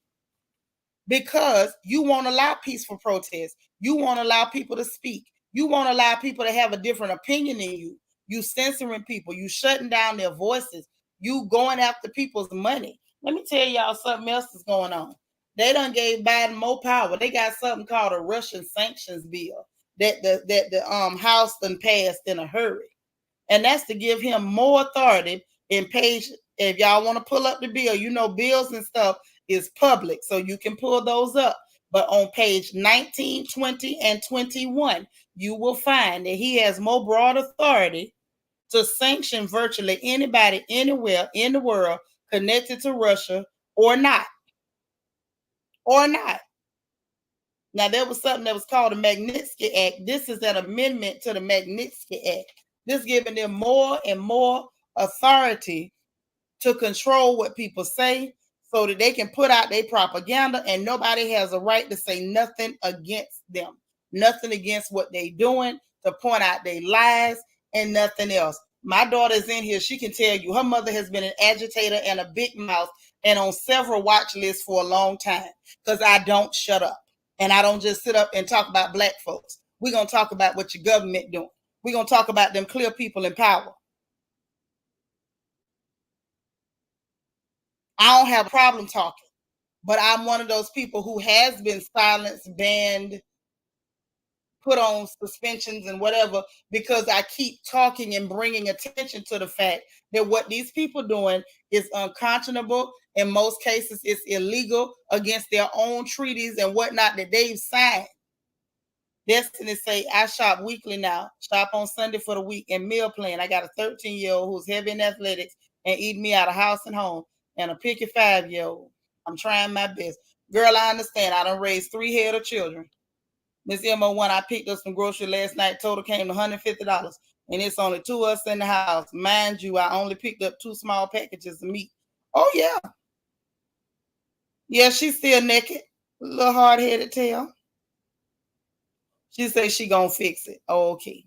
because you won't allow peaceful protest. You won't allow people to speak. You won't allow people to have a different opinion than you. You censoring people. You shutting down their voices. You going after people's money. Let me tell y'all something else is going on. They done gave Biden more power. They got something called a Russian sanctions bill that the House done passed in a hurry, and that's to give him more authority. In page, if y'all want to pull up the bill, you know bills and stuff is public, so you can pull those up. But on page 19, 20, and 21, you will find that he has more broad authority to sanction virtually anybody anywhere in the world connected to Russia or not. Or not. Now, there was something that was called the Magnitsky Act. This is an amendment to the Magnitsky Act. This giving them more and more authority to control what people say, so that they can put out their propaganda and nobody has a right to say nothing against them, nothing against what they're doing, to point out their lies and nothing else. My daughter's in here. She can tell you her mother has been an agitator and a big mouth and on several watch lists for a long time, because I don't shut up. And I don't just sit up and talk about black folks. We're going to talk about what your government doing. We're going to talk about them clear people in power. I don't have a problem talking, but I'm one of those people who has been silenced, banned, put on suspensions and whatever, because I keep talking and bringing attention to the fact that what these people doing is unconscionable. In most cases, it's illegal against their own treaties and whatnot that they've signed. Destiny say, I shop weekly now. Shop on Sunday for the week and meal plan. I got a 13-year-old who's heavy in athletics and eating me out of house and home, and a picky 5-year-old. I'm trying my best. Girl, I understand. I done raised 3 head of children. Miss MO1, I picked up some groceries last night. Total came to $150. And it's only 2 of us in the house. Mind you, I only picked up 2 small packages of meat. Oh, yeah. Yeah, she's still naked. A little hard-headed tail. She says she gonna fix it. Oh, okay.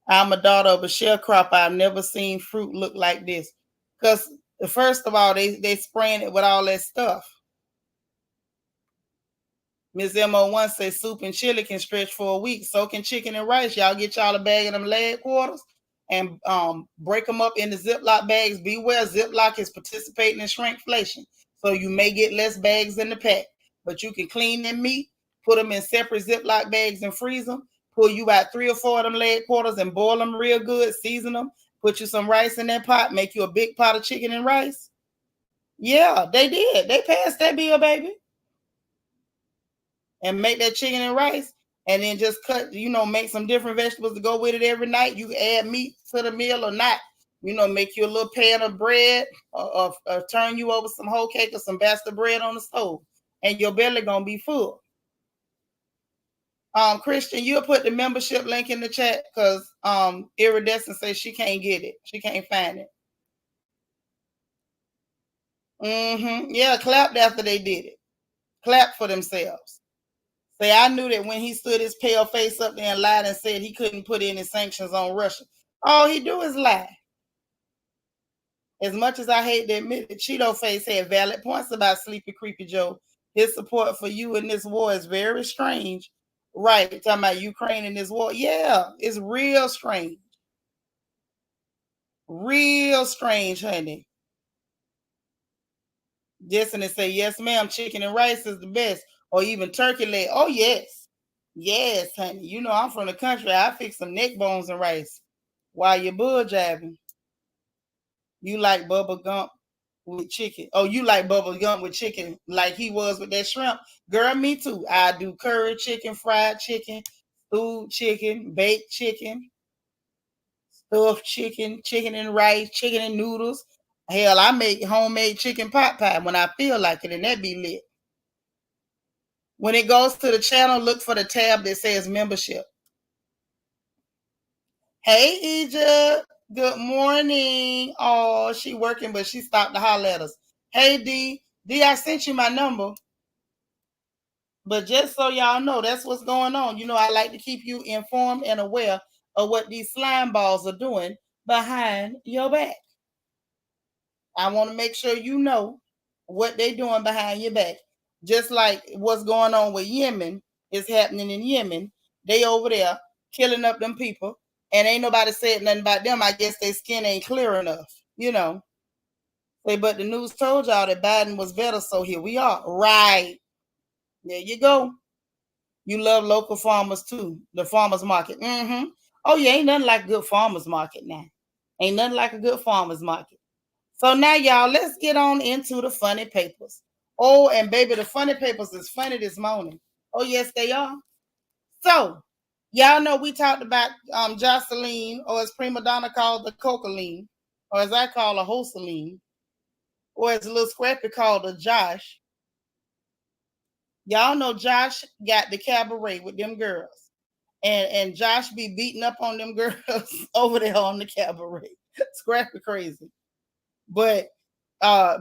I'm a daughter of a sharecropper. I've never seen fruit look like this. Because first of all, they spraying it with all that stuff. Miss MO1 says soup and chili can stretch for a week. So can chicken and rice. Y'all get y'all a bag of them leg quarters and break them up into Ziploc bags. Beware, Ziploc is participating in shrinkflation. So you may get less bags in the pack. But you can clean them meat, put them in separate Ziploc bags and freeze them. Pull you about 3 or 4 of them leg quarters and boil them real good. Season them. Put you some rice in that pot. Make you a big pot of chicken and rice. Yeah, they did. They passed that bill, baby. And make that chicken and rice, and then just cut, make some different vegetables to go with it every night. You can add meat to the meal or not. Make you a little pan of bread or turn you over some whole cake or some bastard bread on the stove, and your belly gonna be full. Christian, you'll put the membership link in the chat because Iridescent says she can't get it. She can't find it. Yeah, clapped after they did it. Clap for themselves. Say, I knew that when he stood his pale face up there and lied and said he couldn't put any sanctions on Russia. All he do is lie. As much as I hate to admit it, Cheeto Face had valid points about Sleepy Creepy Joe. His support for you in this war is very strange. Right, talking about Ukraine in this war. Yeah, it's real strange. Real strange, honey. Destiny say, yes, ma'am, chicken and rice is the best. Or even turkey leg. Oh, yes. Yes, honey. I'm from the country. I fix some neck bones and rice while you're bull jabbing. You like Bubba Gump with chicken. Oh, you like Bubba Gump with chicken like he was with that shrimp. Girl, me too. I do curry chicken, fried chicken, stewed chicken, baked chicken, stuffed chicken, chicken and rice, chicken and noodles. Hell, I make homemade chicken pot pie when I feel like it, and that be lit. When it goes to the channel, look for the tab that says membership. Hey, Egypt. Good morning. Oh, she working, but she stopped to holler at us. Hey, D. D, I sent you my number. But just so y'all know, that's what's going on. I like to keep you informed and aware of what these slime balls are doing behind your back. I want to make sure you know what they're doing behind your back. Just like what's going on with Yemen is happening in Yemen. They over there killing up them people, and ain't nobody said nothing about them. I guess their skin ain't clear enough, But the news told y'all that Biden was better, so here we are. Right. There you go. You love local farmers too. The farmers market. Oh, yeah, ain't nothing like a good farmers market now. Ain't nothing like a good farmers market. So now, y'all, let's get on into the funny papers. Oh, and baby, the funny papers is funny this morning. Oh, yes, they are. So, y'all know we talked about Jocelyn, or as Prima Donna called the Cocaline, or as I call her, Hosaline, or as Little Scrappy called her, Josh. Y'all know Josh got the cabaret with them girls. And Josh be beating up on them girls over there on the cabaret. Scrappy crazy. But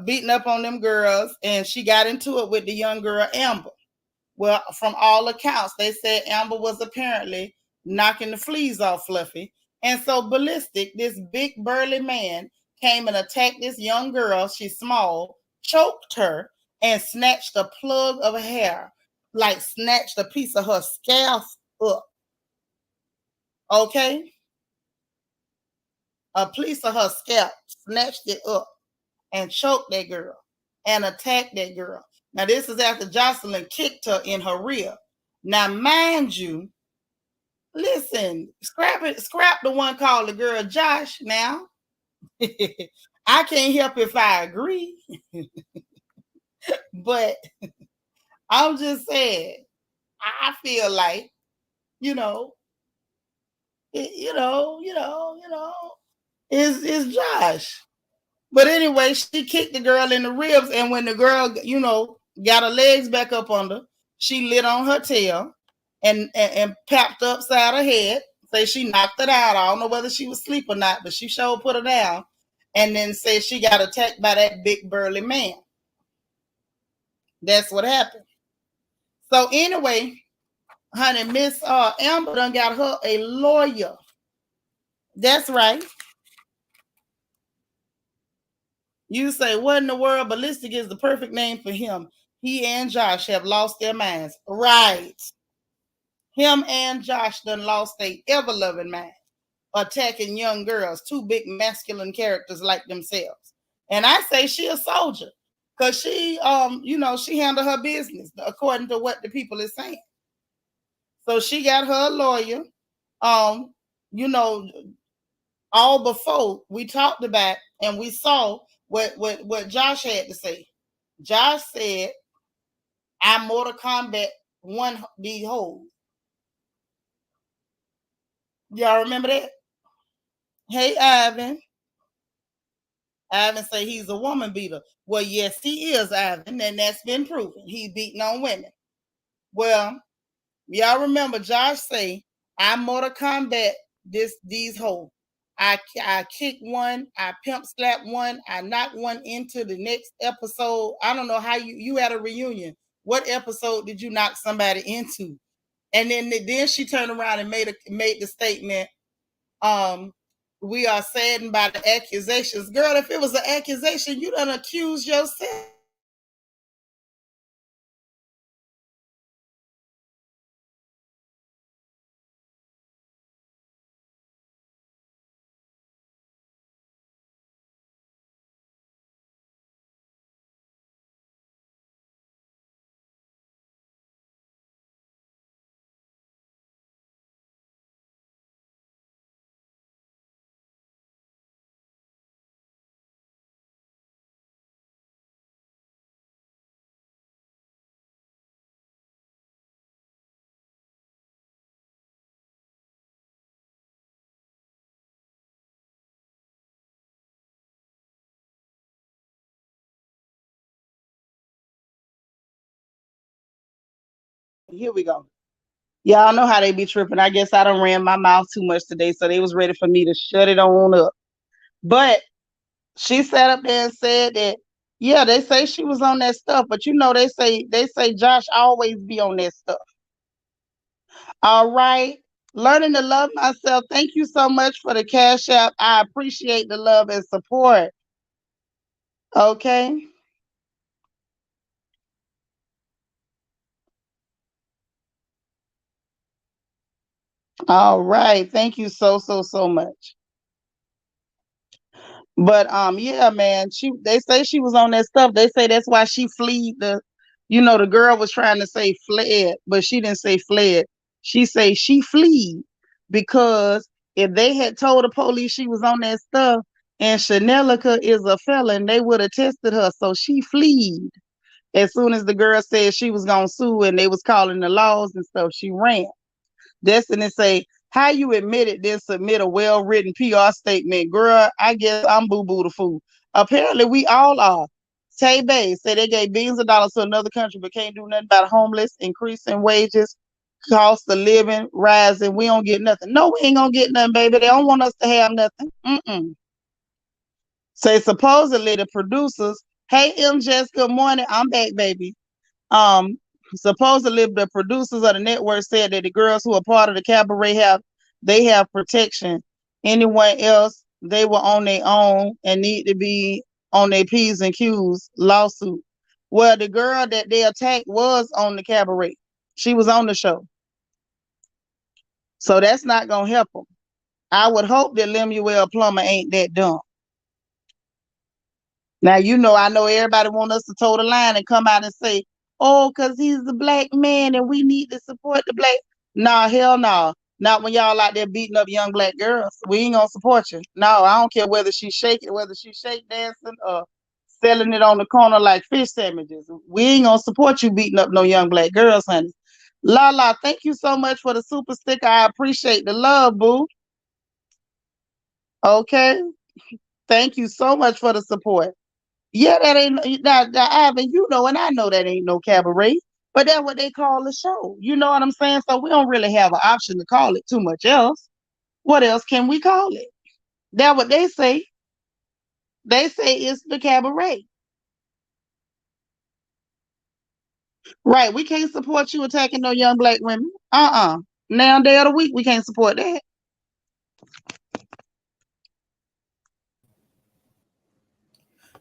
beating up on them girls, and she got into it with the young girl Amber. Well, from all accounts, they said Amber was apparently knocking the fleas off Fluffy. And so Ballistic, this big burly man, came and attacked this young girl. She's small, choked her, and snatched a plug of hair, like snatched a piece of her scalp up. Okay? A piece of her scalp, snatched it up, and choked that girl and attacked that girl. Now, this is after Jocelyn kicked her in her rear. Now, mind you, listen, scrap the one called the girl Josh now. I can't help if I agree. But I'm just saying, I feel like, you know, is Josh. But anyway, she kicked the girl in the ribs, and when the girl, got her legs back up under, she lit on her tail and papped upside her head. Say she knocked her out. I don't know whether she was asleep or not, but she sure put her down. And then said she got attacked by that big burly man. That's what happened. So anyway, honey, Miss Amber done got her a lawyer. That's right. You say, what in the world? Ballistic is the perfect name for him. He and Josh have lost their minds. Right. Him and Josh done lost their ever-loving mind, attacking young girls, two big masculine characters like themselves. And I say she a soldier. Because she, she handled her business according to what the people is saying. So she got her a lawyer. Um, you know, all before we talked about and we saw what Josh had to say. Josh said, I Mortal Kombat won these hoes. Y'all remember that? Hey, Ivan. Ivan say he's a woman beater. Well, yes, he is, Ivan, and that's been proven. He's beating on women. Well, y'all remember Josh say, I Mortal Kombat these hoes. I kick one, I pimp slap one, I knock one into the next episode. I don't know how you had a reunion. What episode did you knock somebody into? And then she turned around and made the statement, we are saddened by the accusations. Girl, if it was an accusation, you done accused yourself. Here we go. Y'all know how they be tripping. I guess I done ran my mouth too much today, so they was ready for me to shut it on up. But she sat up there and said that, yeah, they say she was on that stuff, but they say Josh always be on that stuff. All right. Learning to love myself. Thank you so much for the cash app. I appreciate the love and support. Okay. All right. Thank you so much. But yeah, man, they say she was on that stuff. They say that's why she fled the girl was trying to say fled, but she didn't say fled. She say she fled because if they had told the police she was on that stuff and Chanelica is a felon, they would have tested her. So she fled. As soon as the girl said she was gonna sue and they was calling the laws and stuff, she ran. Destiny say, how you admitted then submit a well-written PR statement. Girl, I guess I'm boo-boo the fool. Apparently, we all are. Tay Bay said they gave billions of dollars to another country but can't do nothing about homeless, increasing wages, cost of living, rising. We don't get nothing. No, we ain't gonna get nothing, baby. They don't want us to have nothing. Say supposedly the producers, hey MJS, good morning. I'm back, baby. Um, Supposedly the producers of the network said that the girls who are part of the cabaret have protection. Anyone else, they were on their own and need to be on their P's and Q's lawsuit. Well, the girl that they attacked was on the cabaret. She was on the show. So that's not gonna help them. I would hope that Lemuel Plummer ain't that dumb. Now, I know everybody want us to toe the line and come out and say, oh, because he's a black man and we need to support the black. Nah, hell no. Not when y'all out there beating up young black girls. We ain't going to support you. No, I don't care whether she's shake dancing or selling it on the corner like fish sandwiches. We ain't going to support you beating up no young black girls, honey. Lala, thank you so much for the super sticker. I appreciate the love, boo. Okay. Thank you so much for the support. Yeah, that ain't now, Ivan, you know, and I know that ain't no cabaret, but that's what they call the show. You know what I'm saying? So we don't really have an option to call it too much else. What else can we call it? That's what they say. They say it's the cabaret. Right. We can't support you attacking no young black women. Now day of the week, we can't support that.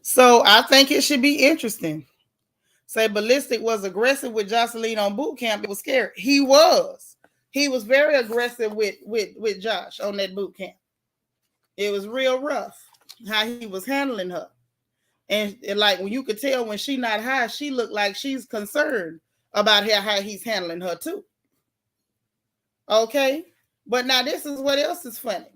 So I think it should be interesting. Say Ballistic was aggressive with Jocelyn on boot camp. It was scary. He was. He was very aggressive with Josh on that boot camp. It was real rough how he was handling her. And like when you could tell when she not high, she looked like she's concerned about how he's handling her too. Okay. But now this is what else is funny.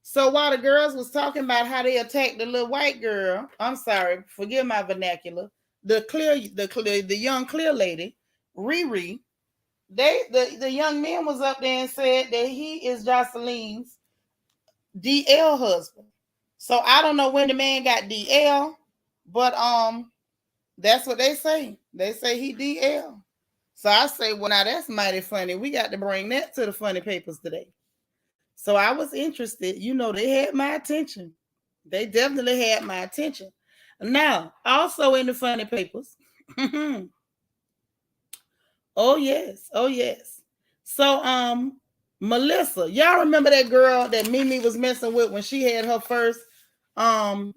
So while the girls was talking about how they attacked the little white girl, I'm sorry, forgive my vernacular, the young clear lady, Riri, the young man was up there and said that he is Jocelyn's DL husband. So I don't know when the man got DL, but that's what they say. They say he DL. So I say, well, now that's mighty funny. We got to bring that to the funny papers today. So I was interested. You know, they had my attention. They definitely had my attention. Now, also in the funny papers. Oh yes. Oh yes. So Melissa, y'all remember that girl that Mimi was messing with when she had her first um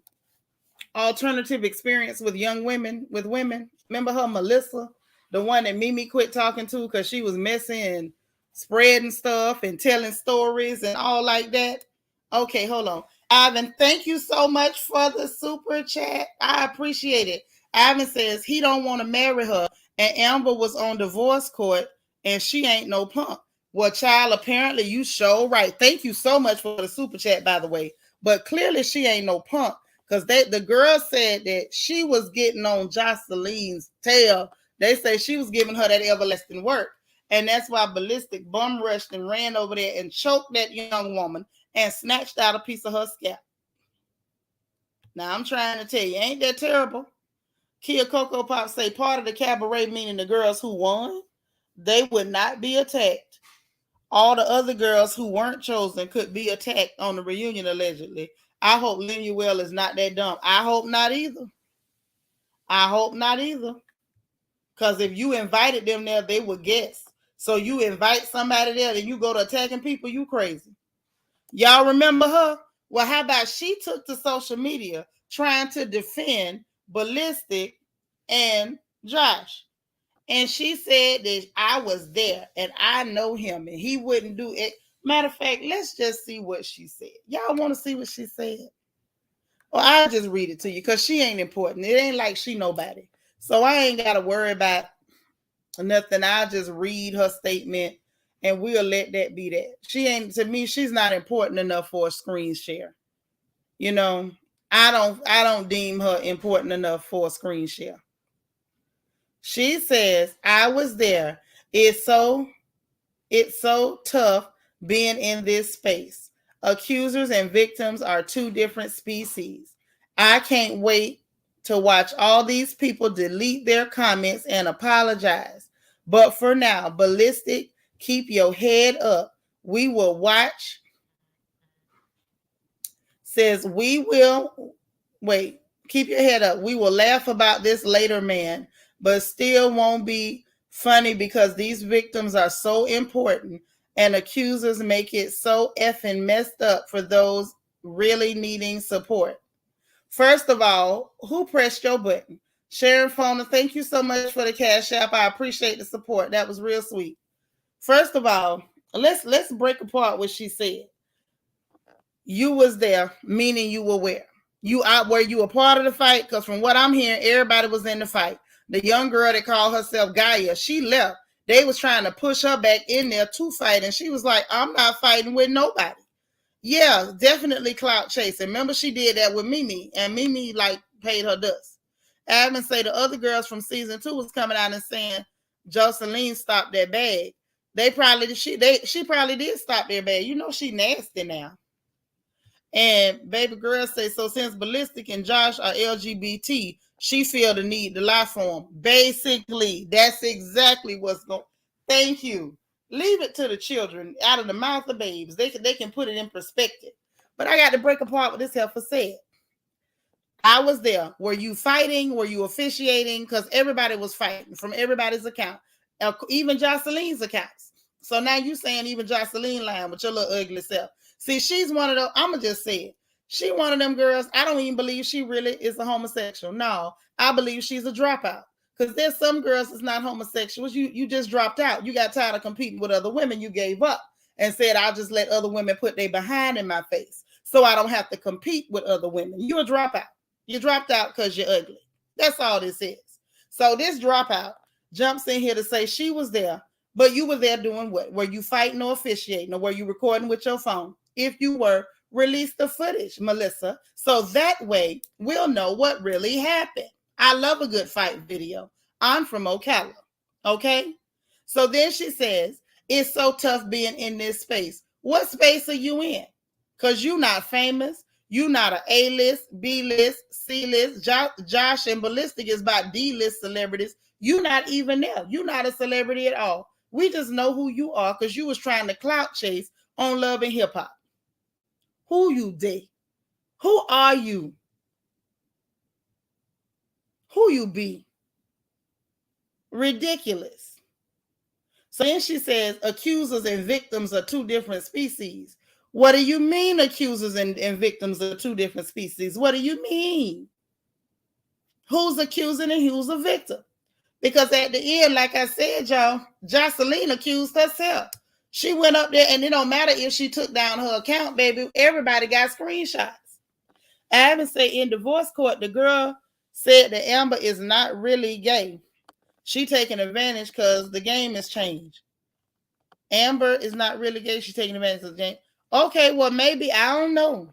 alternative experience with young women, with women? Remember her, Melissa, the one that Mimi quit talking to because she was messing and spreading stuff and telling stories and all like that. Okay, hold on. Ivan, thank you so much for the super chat. I appreciate it. Ivan says he don't want to marry her, and Amber was on divorce court, and she ain't no punk. Well, child, apparently you show right. Thank you so much for the super chat, by the way. But clearly she ain't no punk because the girl said that she was getting on Jocelyn's tail. They say she was giving her that everlasting work. And that's why Ballistic bum rushed and ran over there and choked that young woman and snatched out a piece of her scalp. Now I'm trying to tell you, ain't that terrible? Kia Coco Pop say part of the cabaret, meaning the girls who won, they would not be attacked. All the other girls who weren't chosen could be attacked on the reunion allegedly. I hope Lemuel is not that dumb. I hope not either. I hope not either. Because if you invited them there, they would guess. So you invite somebody there and you go to attacking people, you crazy. Y'all remember her? Well, how about she took to social media trying to defend Ballistic and Josh? And she said that I was there and I know him and he wouldn't do it. Matter of fact, let's just see what she said. Y'all want to see what she said? Well, I'll just read it to you because she ain't important. It ain't like she nobody. So I ain't got to worry about nothing. I'll just read her statement and we'll let that be that. She ain't, to me, she's not important enough for a screen share. You know, I don't deem her important enough for a screen share. She says, I was there. It's so tough being in this space. Accusers and victims are two different species. I can't wait to watch all these people delete their comments and apologize. But for now, Ballistic, keep your head up. We will watch. Says we will wait. Keep your head up. We will laugh about this later, man, but still won't be funny because these victims are so important and accusers make it so effing messed up for those really needing support. First of all, who pressed your button? Sharon Fona, thank you so much for the cash app. I appreciate the support. That was real sweet. First of all, let's break apart what she said. You was there, meaning you were where? Were you a part of the fight? Because from what I'm hearing, everybody was in the fight. The young girl that called herself Gaia, she left. They was trying to push her back in there to fight, and she was like, I'm not fighting with nobody. Yeah, definitely clout chasing. Remember, she did that with Mimi, and Mimi like paid her dust. Admin say the other girls from season 2 was coming out and saying Jocelyn stopped that bag. She probably did stop their bag. You know she nasty now. And baby girl say, so since Ballistic and Josh are LGBT, she feel the need to lie for them. Basically, that's exactly what's going. Thank you. Leave it to the children out of the mouth of babes. They can put it in perspective. But I got to break apart what this heifer said. I was there. Were you fighting? Were you officiating? Because everybody was fighting from everybody's account, even Jocelyn's accounts. So now you saying even Jocelyn lying with your little ugly self. See, she's one of those. I'ma just say it. She one of them girls. I don't even believe she really is a homosexual. No, I believe she's a dropout. Because there's some girls that's not homosexuals. You just dropped out. You got tired of competing with other women. You gave up and said, I'll just let other women put their behind in my face so I don't have to compete with other women. You're a dropout. You dropped out because you're ugly. That's all this is. So this dropout jumps in here to say she was there, but you were there doing what? Were you fighting or officiating, or were you recording with your phone? If you were, release the footage, Melissa, so that way we'll know what really happened. I love a good fight video. I'm from Ocala, okay? So then she says, it's so tough being in this space. What space are you in? Because you're not famous. You not a A-list, B-list, C-list. Josh and Ballistic is about D-list celebrities. You not even there. You not a celebrity at all. We just know who you are because you was trying to clout chase on Love and Hip Hop. Who you date? Who are you? Who you be? Ridiculous. So then she says accusers and victims are two different species. What do you mean accusers and victims are two different species? What do you mean? Who's accusing and who's a victim? Because at the end, like I said, y'all, Jocelyn accused herself. She went up there, and it don't matter if she took down her account, baby. Everybody got screenshots. Adam said in divorce court, the girl said that Amber is not really gay. She taking advantage because the game has changed. Amber is not really gay. She's taking advantage of the game. Okay, well, maybe. I don't know.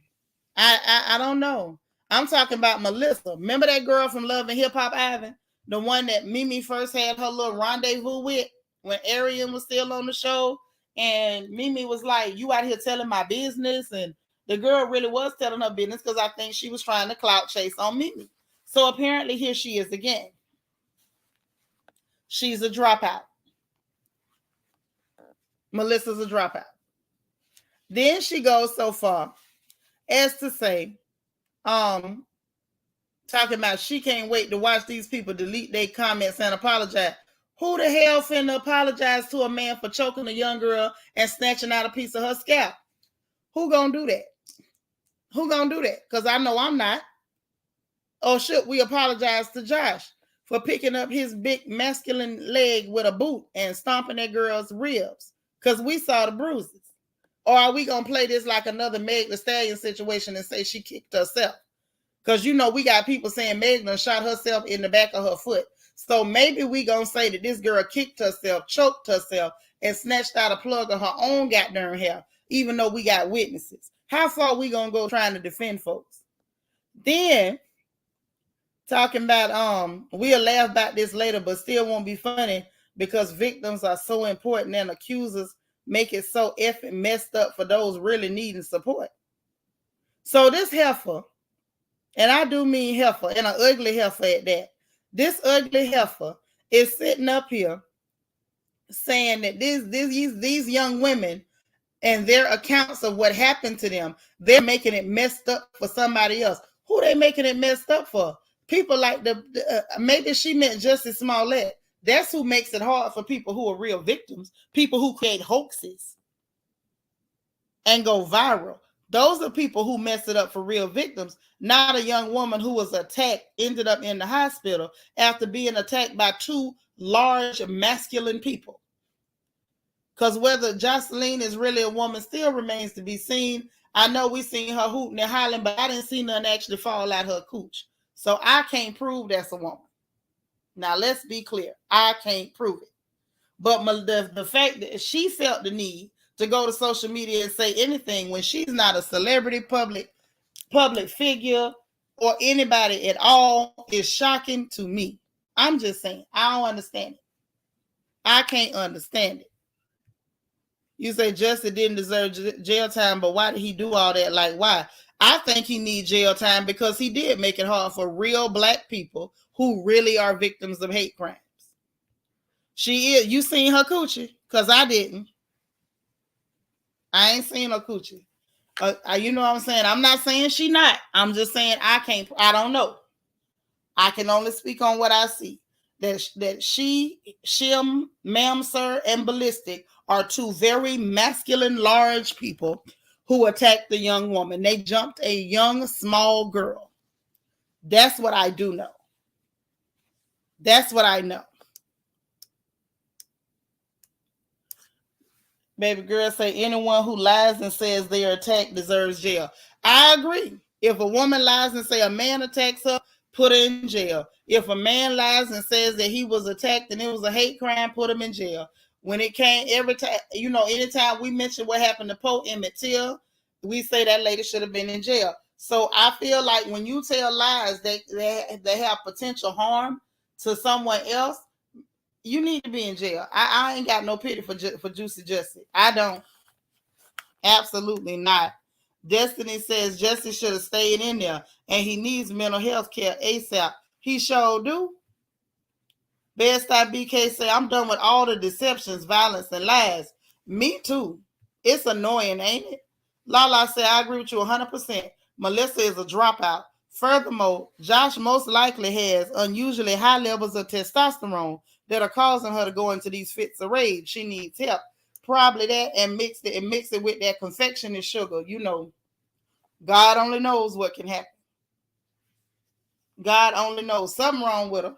I don't know. I'm talking about Melissa. Remember that girl from Love and Hip Hop, Ivan? The one that Mimi first had her little rendezvous with when Arian was still on the show. And Mimi was like, you out here telling my business. And the girl really was telling her business because I think she was trying to clout chase on Mimi. So apparently here she is again. She's a dropout. Melissa's a dropout. Then she goes so far as to say, talking about she can't wait to watch these people delete their comments and apologize. Who the hell finna apologize to a man for choking a young girl and snatching out a piece of her scalp? Who gonna do that? Who gonna do that? Because I know I'm not. Or should we apologize to Josh for picking up his big masculine leg with a boot and stomping that girl's ribs? Because we saw the bruises. Or are we gonna play this like another Meg Thee Stallion situation and say she kicked herself? Because you know we got people saying Meg done shot herself in the back of her foot. So maybe we gonna say that this girl kicked herself, choked herself, and snatched out a plug of her own goddamn hair, even though we got witnesses. How far we gonna go trying to defend folks? Then talking about we'll laugh about this later, but still won't be funny because victims are so important and accusers make it so effing messed up for those really needing support. So this heifer, and I do mean heifer, and an ugly heifer at that. This ugly heifer is sitting up here saying that these young women and their accounts of what happened to them, they're making it messed up for somebody else. Who they making it messed up for? People like maybe she meant Jussie Smollett. That's who makes it hard for people who are real victims, people who create hoaxes and go viral. Those are people who mess it up for real victims, not a young woman who was attacked, ended up in the hospital after being attacked by two large masculine people. Because whether Jocelyn is really a woman still remains to be seen. I know we seen her hooting and hollering, but I didn't see none actually fall out her cooch. So I can't prove that's a woman. Now, let's be clear. I can't prove it. But the fact that she felt the need to go to social media and say anything when she's not a celebrity, public figure, or anybody at all is shocking to me. I'm just saying, I don't understand it. I can't understand it. You say Justin didn't deserve jail time, but why did he do all that? Like, why? I think he needs jail time because he did make it hard for real black people who really are victims of hate crimes. She is. You seen her coochie? Because I didn't. I ain't seen her coochie. You know what I'm saying? I'm not saying she not. I'm just saying I don't know. I can only speak on what I see. That she, Shim, Ma'am, Sir, and Ballistic are two very masculine, large people who attacked the young woman. They jumped a young, small girl. That's what I do know. That's what I know. Baby girl say anyone who lies and says they are attacked deserves jail. I agree. If a woman lies and say a man attacks her, put her in jail. If a man lies and says that he was attacked and it was a hate crime, put him in jail. When it came every time, anytime we mention what happened to Poe Emmett Till, we say that lady should have been in jail. So I feel like when you tell lies that have potential harm to someone else, you need to be in jail. I ain't got no pity for Juicy Justice. I don't. Absolutely not. Destiny says Justice should have stayed in there and he needs mental health care ASAP. He sure do. Best BK say, I'm done with all the deceptions, violence, and lies. Me too. It's annoying, ain't it? Lala said, I agree with you 100%. Melissa is a dropout. Furthermore, Josh most likely has unusually high levels of testosterone that are causing her to go into these fits of rage. She needs help. Probably that, and mix it with that confectionery sugar. God only knows what can happen. God only knows. Something wrong with her.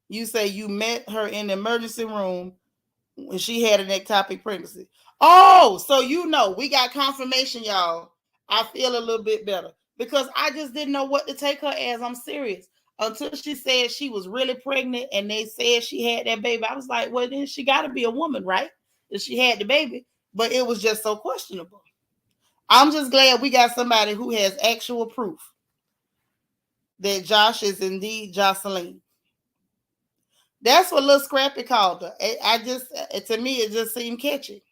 You say you met her in the emergency room when she had an ectopic pregnancy. Oh, so we got confirmation, y'all. I feel a little bit better because I just didn't know what to take her as. I'm serious. Until she said she was really pregnant and they said she had that baby. I was like, well, then she got to be a woman, right? If she had the baby. But it was just so questionable. I'm just glad we got somebody who has actual proof that Josh is indeed Jocelyn. That's what Lil Scrappy called her. To me, it just seemed catchy.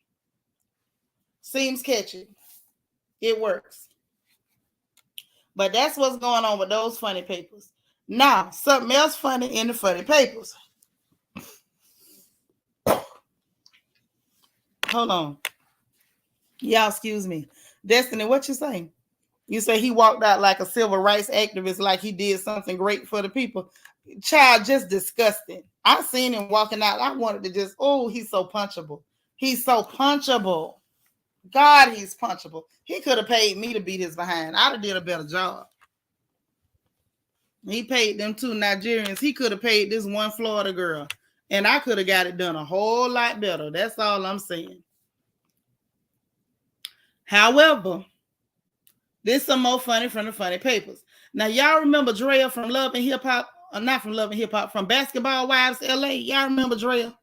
Seems catchy. It works. But that's what's going on with those funny papers. Now, something else funny in the funny papers. Hold on. Y'all, excuse me. Destiny, what you saying? You say he walked out like a civil rights activist, like he did something great for the people. Child, just disgusting. I seen him walking out. I wanted to just, he's so punchable. He's so punchable. God, he's punchable. He could have paid me to beat his behind. I'd have did a better job. He paid them two Nigerians. He could have paid this one Florida girl. And I could have got it done a whole lot better. That's all I'm saying. However, this is some more funny from the funny papers. Now, y'all remember Drea from Love and Hip Hop? Not from Love and Hip Hop, from Basketball Wives LA. Y'all remember Drea?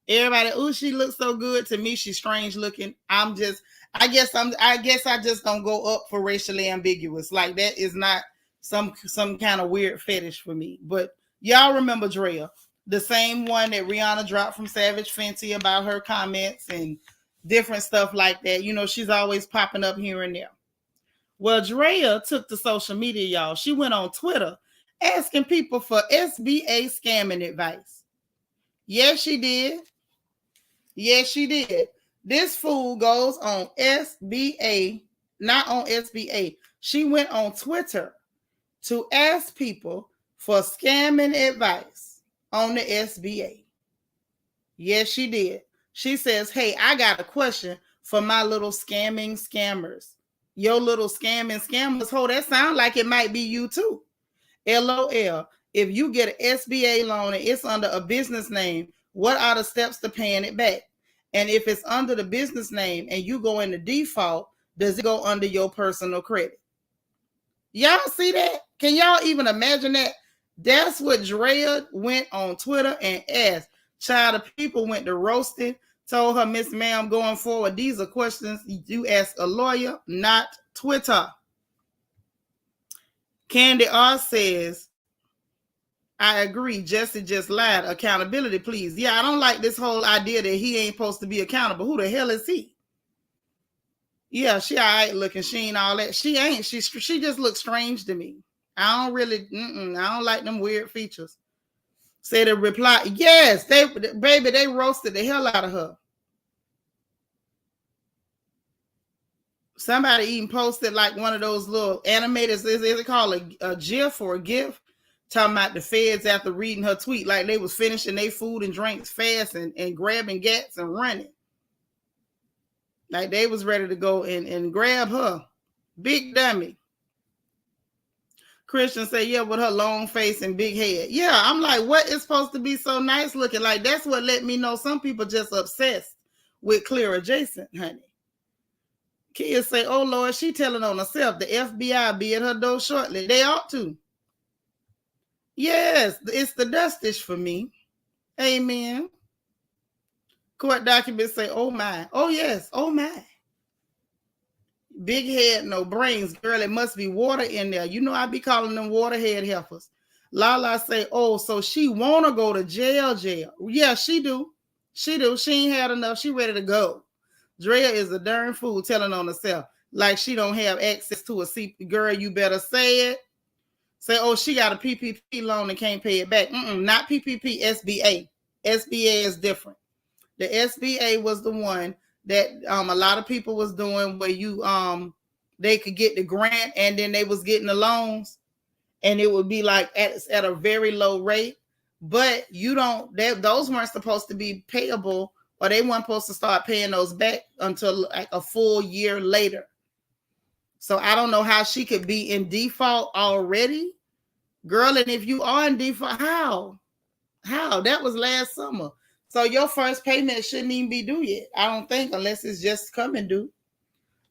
Everybody, she looks so good. To me, she's strange looking. I guess I just don't go up for racially ambiguous. Like that is not some kind of weird fetish for me. But y'all remember Drea, the same one that Rihanna dropped from Savage Fenty about her comments and different stuff like that. She's always popping up here and there. Well, Drea took to social media, y'all. She went on Twitter asking people for SBA scamming advice. Yes, she did. Yes, she did. This fool goes on SBA, not on SBA. She went on Twitter to ask people for scamming advice on the SBA. Yes, she did. She says, hey, I got a question for my little scammers. Your little scammers. That sounds like it might be you too. LOL. If you get an SBA loan and it's under a business name, what are the steps to paying it back? And if it's under the business name and you go into default, does it go under your personal credit? Y'all see that? Can y'all even imagine that? That's what Drea went on Twitter and asked. Child of people went to roasting, told her, Miss Ma'am, going forward, these are questions you ask a lawyer, not Twitter. Candy R says, I agree. Jesse just lied. Accountability, please. Yeah, I don't like this whole idea that he ain't supposed to be accountable. Who the hell is he? Yeah, she all right looking. She ain't all that. She ain't. She just looks strange to me. I don't really. I don't like them weird features. Say the reply. Yes, they roasted the hell out of her. Somebody even posted like one of those little animators. Is it called a GIF or a GIF? Talking about the feds after reading her tweet, like they was finishing their food and drinks fast and grabbing gats and running. Like they was ready to go and grab her. Big dummy. Christian say, yeah, with her long face and big head. Yeah, I'm like, what is supposed to be so nice looking? Like, that's what let me know some people just obsessed with clear adjacent, honey. Kids say, oh, Lord, she telling on herself. The FBI be at her door shortly. They ought to. Yes, it's the dustish for me. Amen. Court documents say, oh, my. Oh, yes. Oh, my. Big head, no brains. Girl, it must be water in there. You know, I be calling them waterhead heifers. Lala say, oh, so she want to go to jail. Yeah, she do. She do. She ain't had enough. She ready to go. Drea is a darn fool telling on herself like she don't have access to a CP. Girl, you better say it. Say, oh, she got a PPP loan and can't pay it back. Not PPP, SBA. SBA is different. The SBA was the one that a lot of people was doing where you they could get the grant and then they was getting the loans and it would be like at a very low rate. But you don't, those weren't supposed to be payable, or they weren't supposed to start paying those back until like a full year later. So I don't know how she could be in default already. Girl, and if you are in default, how? That was last summer. So your first payment shouldn't even be due yet, I don't think, unless it's just coming due.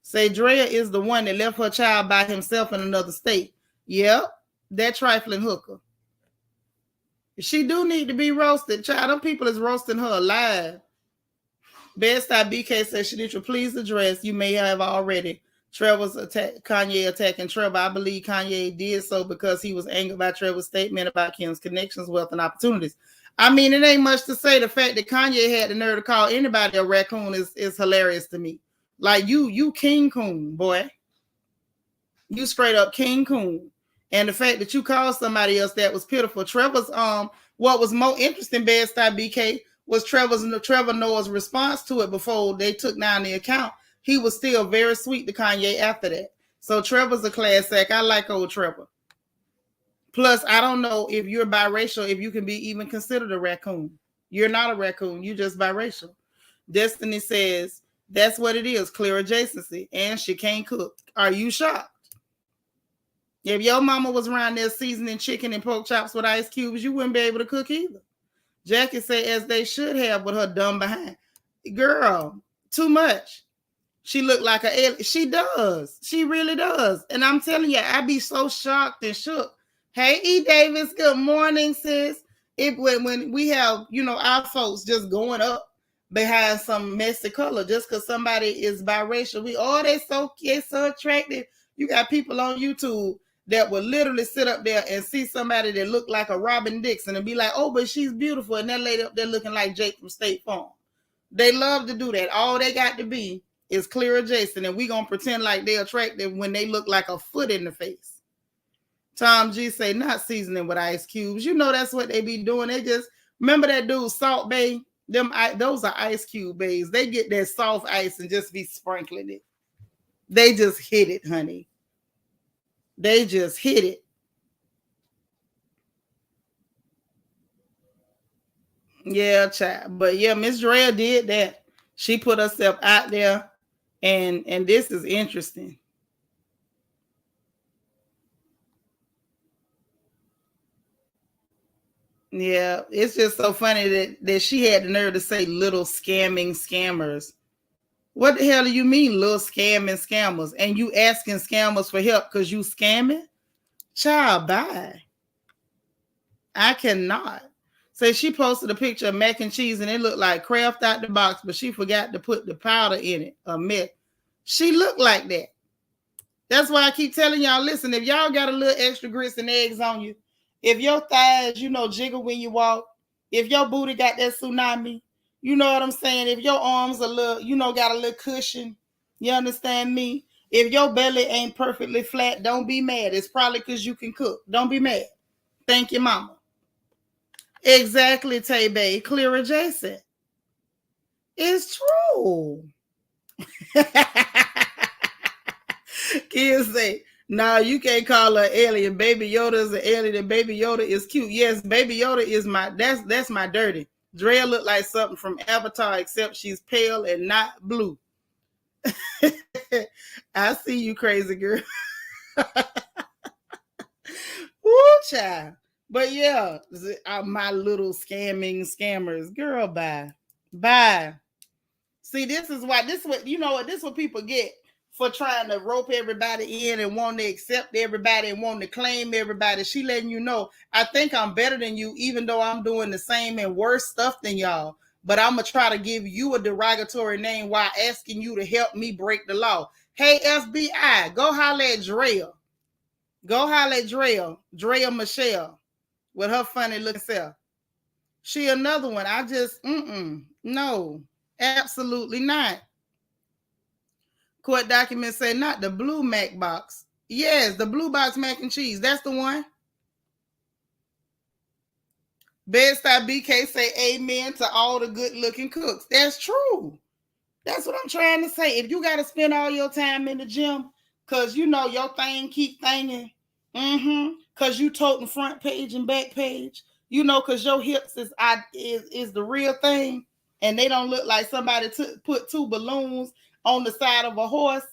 Say Drea is the one that left her child by himself in another state. Yep, that trifling hooker. She do need to be roasted. Child, them people is roasting her alive. Best BK says, Shanicia, please address, you may have already, Trevor's Kanye attacking Trevor. I believe Kanye did so because he was angered by Trevor's statement about Kim's connections, wealth, and opportunities. I mean, it ain't much to say. The fact that Kanye had the nerve to call anybody a raccoon is hilarious to me. Like you King Coon, boy. You straight up King Coon. And the fact that you called somebody else that was pitiful. Trevor's what was more interesting, Best BK, was Trevor Noah's response to it before they took down the account. He was still very sweet to Kanye after that. So Trevor's a class act. I like old Trevor. Plus, I don't know if you're biracial, if you can be even considered a raccoon. You're not a raccoon. You're just biracial. Destiny says, that's what it is, clear adjacency. And she can't cook. Are you shocked? If your mama was around there seasoning chicken and pork chops with ice cubes, you wouldn't be able to cook either. Jackie said, as they should have with her dumb behind. Girl, too much. She looked like a alien. She does. She really does. And I'm telling you, I be so shocked and shook. Hey, E. Davis, good morning, sis. When we have, our folks just going up behind some messy color just because somebody is biracial. They're so attractive. You got people on YouTube that will literally sit up there and see somebody that look like a Robin Dixon and be like, oh, but she's beautiful. And that lady up there looking like Jake from State Farm. They love to do that. All they got to be is clear adjacent, and we gonna pretend like they're attractive when they look like a foot in the face. Tom G say, not seasoning with ice cubes. You know that's what they be doing. They just, remember that dude Salt Bay? Those are ice cube bays. They get that soft ice and just be sprinkling it. They just hit it, honey. They just hit it. Yeah, child. But yeah, Miss Drea did that. She put herself out there, and this is interesting. Yeah, it's just so funny that she had the nerve to say little scamming scammers. What the hell do you mean, little scamming scammers? And you asking scammers for help because you scamming? Child, bye. I cannot. So she posted a picture of mac and cheese and it looked like Kraft out the box, but she forgot to put the powder in it, a myth. She looked like that. That's why I keep telling y'all, listen, if y'all got a little extra grits and eggs on you, If your thighs, jiggle when you walk, if your booty got that tsunami, you know what I'm saying? If your arms a little, got a little cushion, you understand me? If your belly ain't perfectly flat, don't be mad. It's probably because you can cook. Don't be mad. Thank you, mama. Exactly, Tay Bay. Clear adjacent. It's true. Kids say, "No, you can't call her alien. Baby Yoda is an alien, and Baby Yoda is cute." Yes, Baby Yoda is that's my dirty. Drea look like something from Avatar, except she's pale and not blue. I see you, crazy girl. Woo, child. But yeah, my little scammers, girl. Bye. See, this is what this is what people get for trying to rope everybody in and wanting to accept everybody and wanting to claim everybody. She letting you know, I think I'm better than you, even though I'm doing the same and worse stuff than y'all. But I'm gonna try to give you a derogatory name while asking you to help me break the law. Hey, FBI, go holler at Drea. Go holler at Drea Michelle, with her funny looking self. She another one. I just, no, absolutely not. Court documents say not the blue Mac box. Yes, the blue box mac and cheese. That's the one. Bedside BK say amen to all the good looking cooks. That's true. That's what I'm trying to say. If you got to spend all your time in the gym, because your thing keep thinging, because you toting front page and back page, because your hips is the real thing, and they don't look like somebody put two balloons on the side of a horse,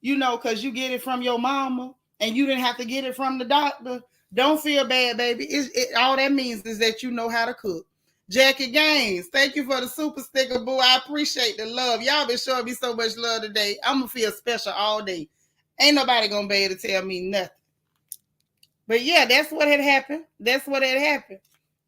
because you get it from your mama and you didn't have to get it from the doctor. Don't feel bad, baby. All that means is that you know how to cook. Jackie Gaines, thank you for the super sticker, boo. I appreciate the love. Y'all been showing me so much love today. I'm going to feel special all day. Ain't nobody going to be able to tell me nothing. But yeah, that's what had happened.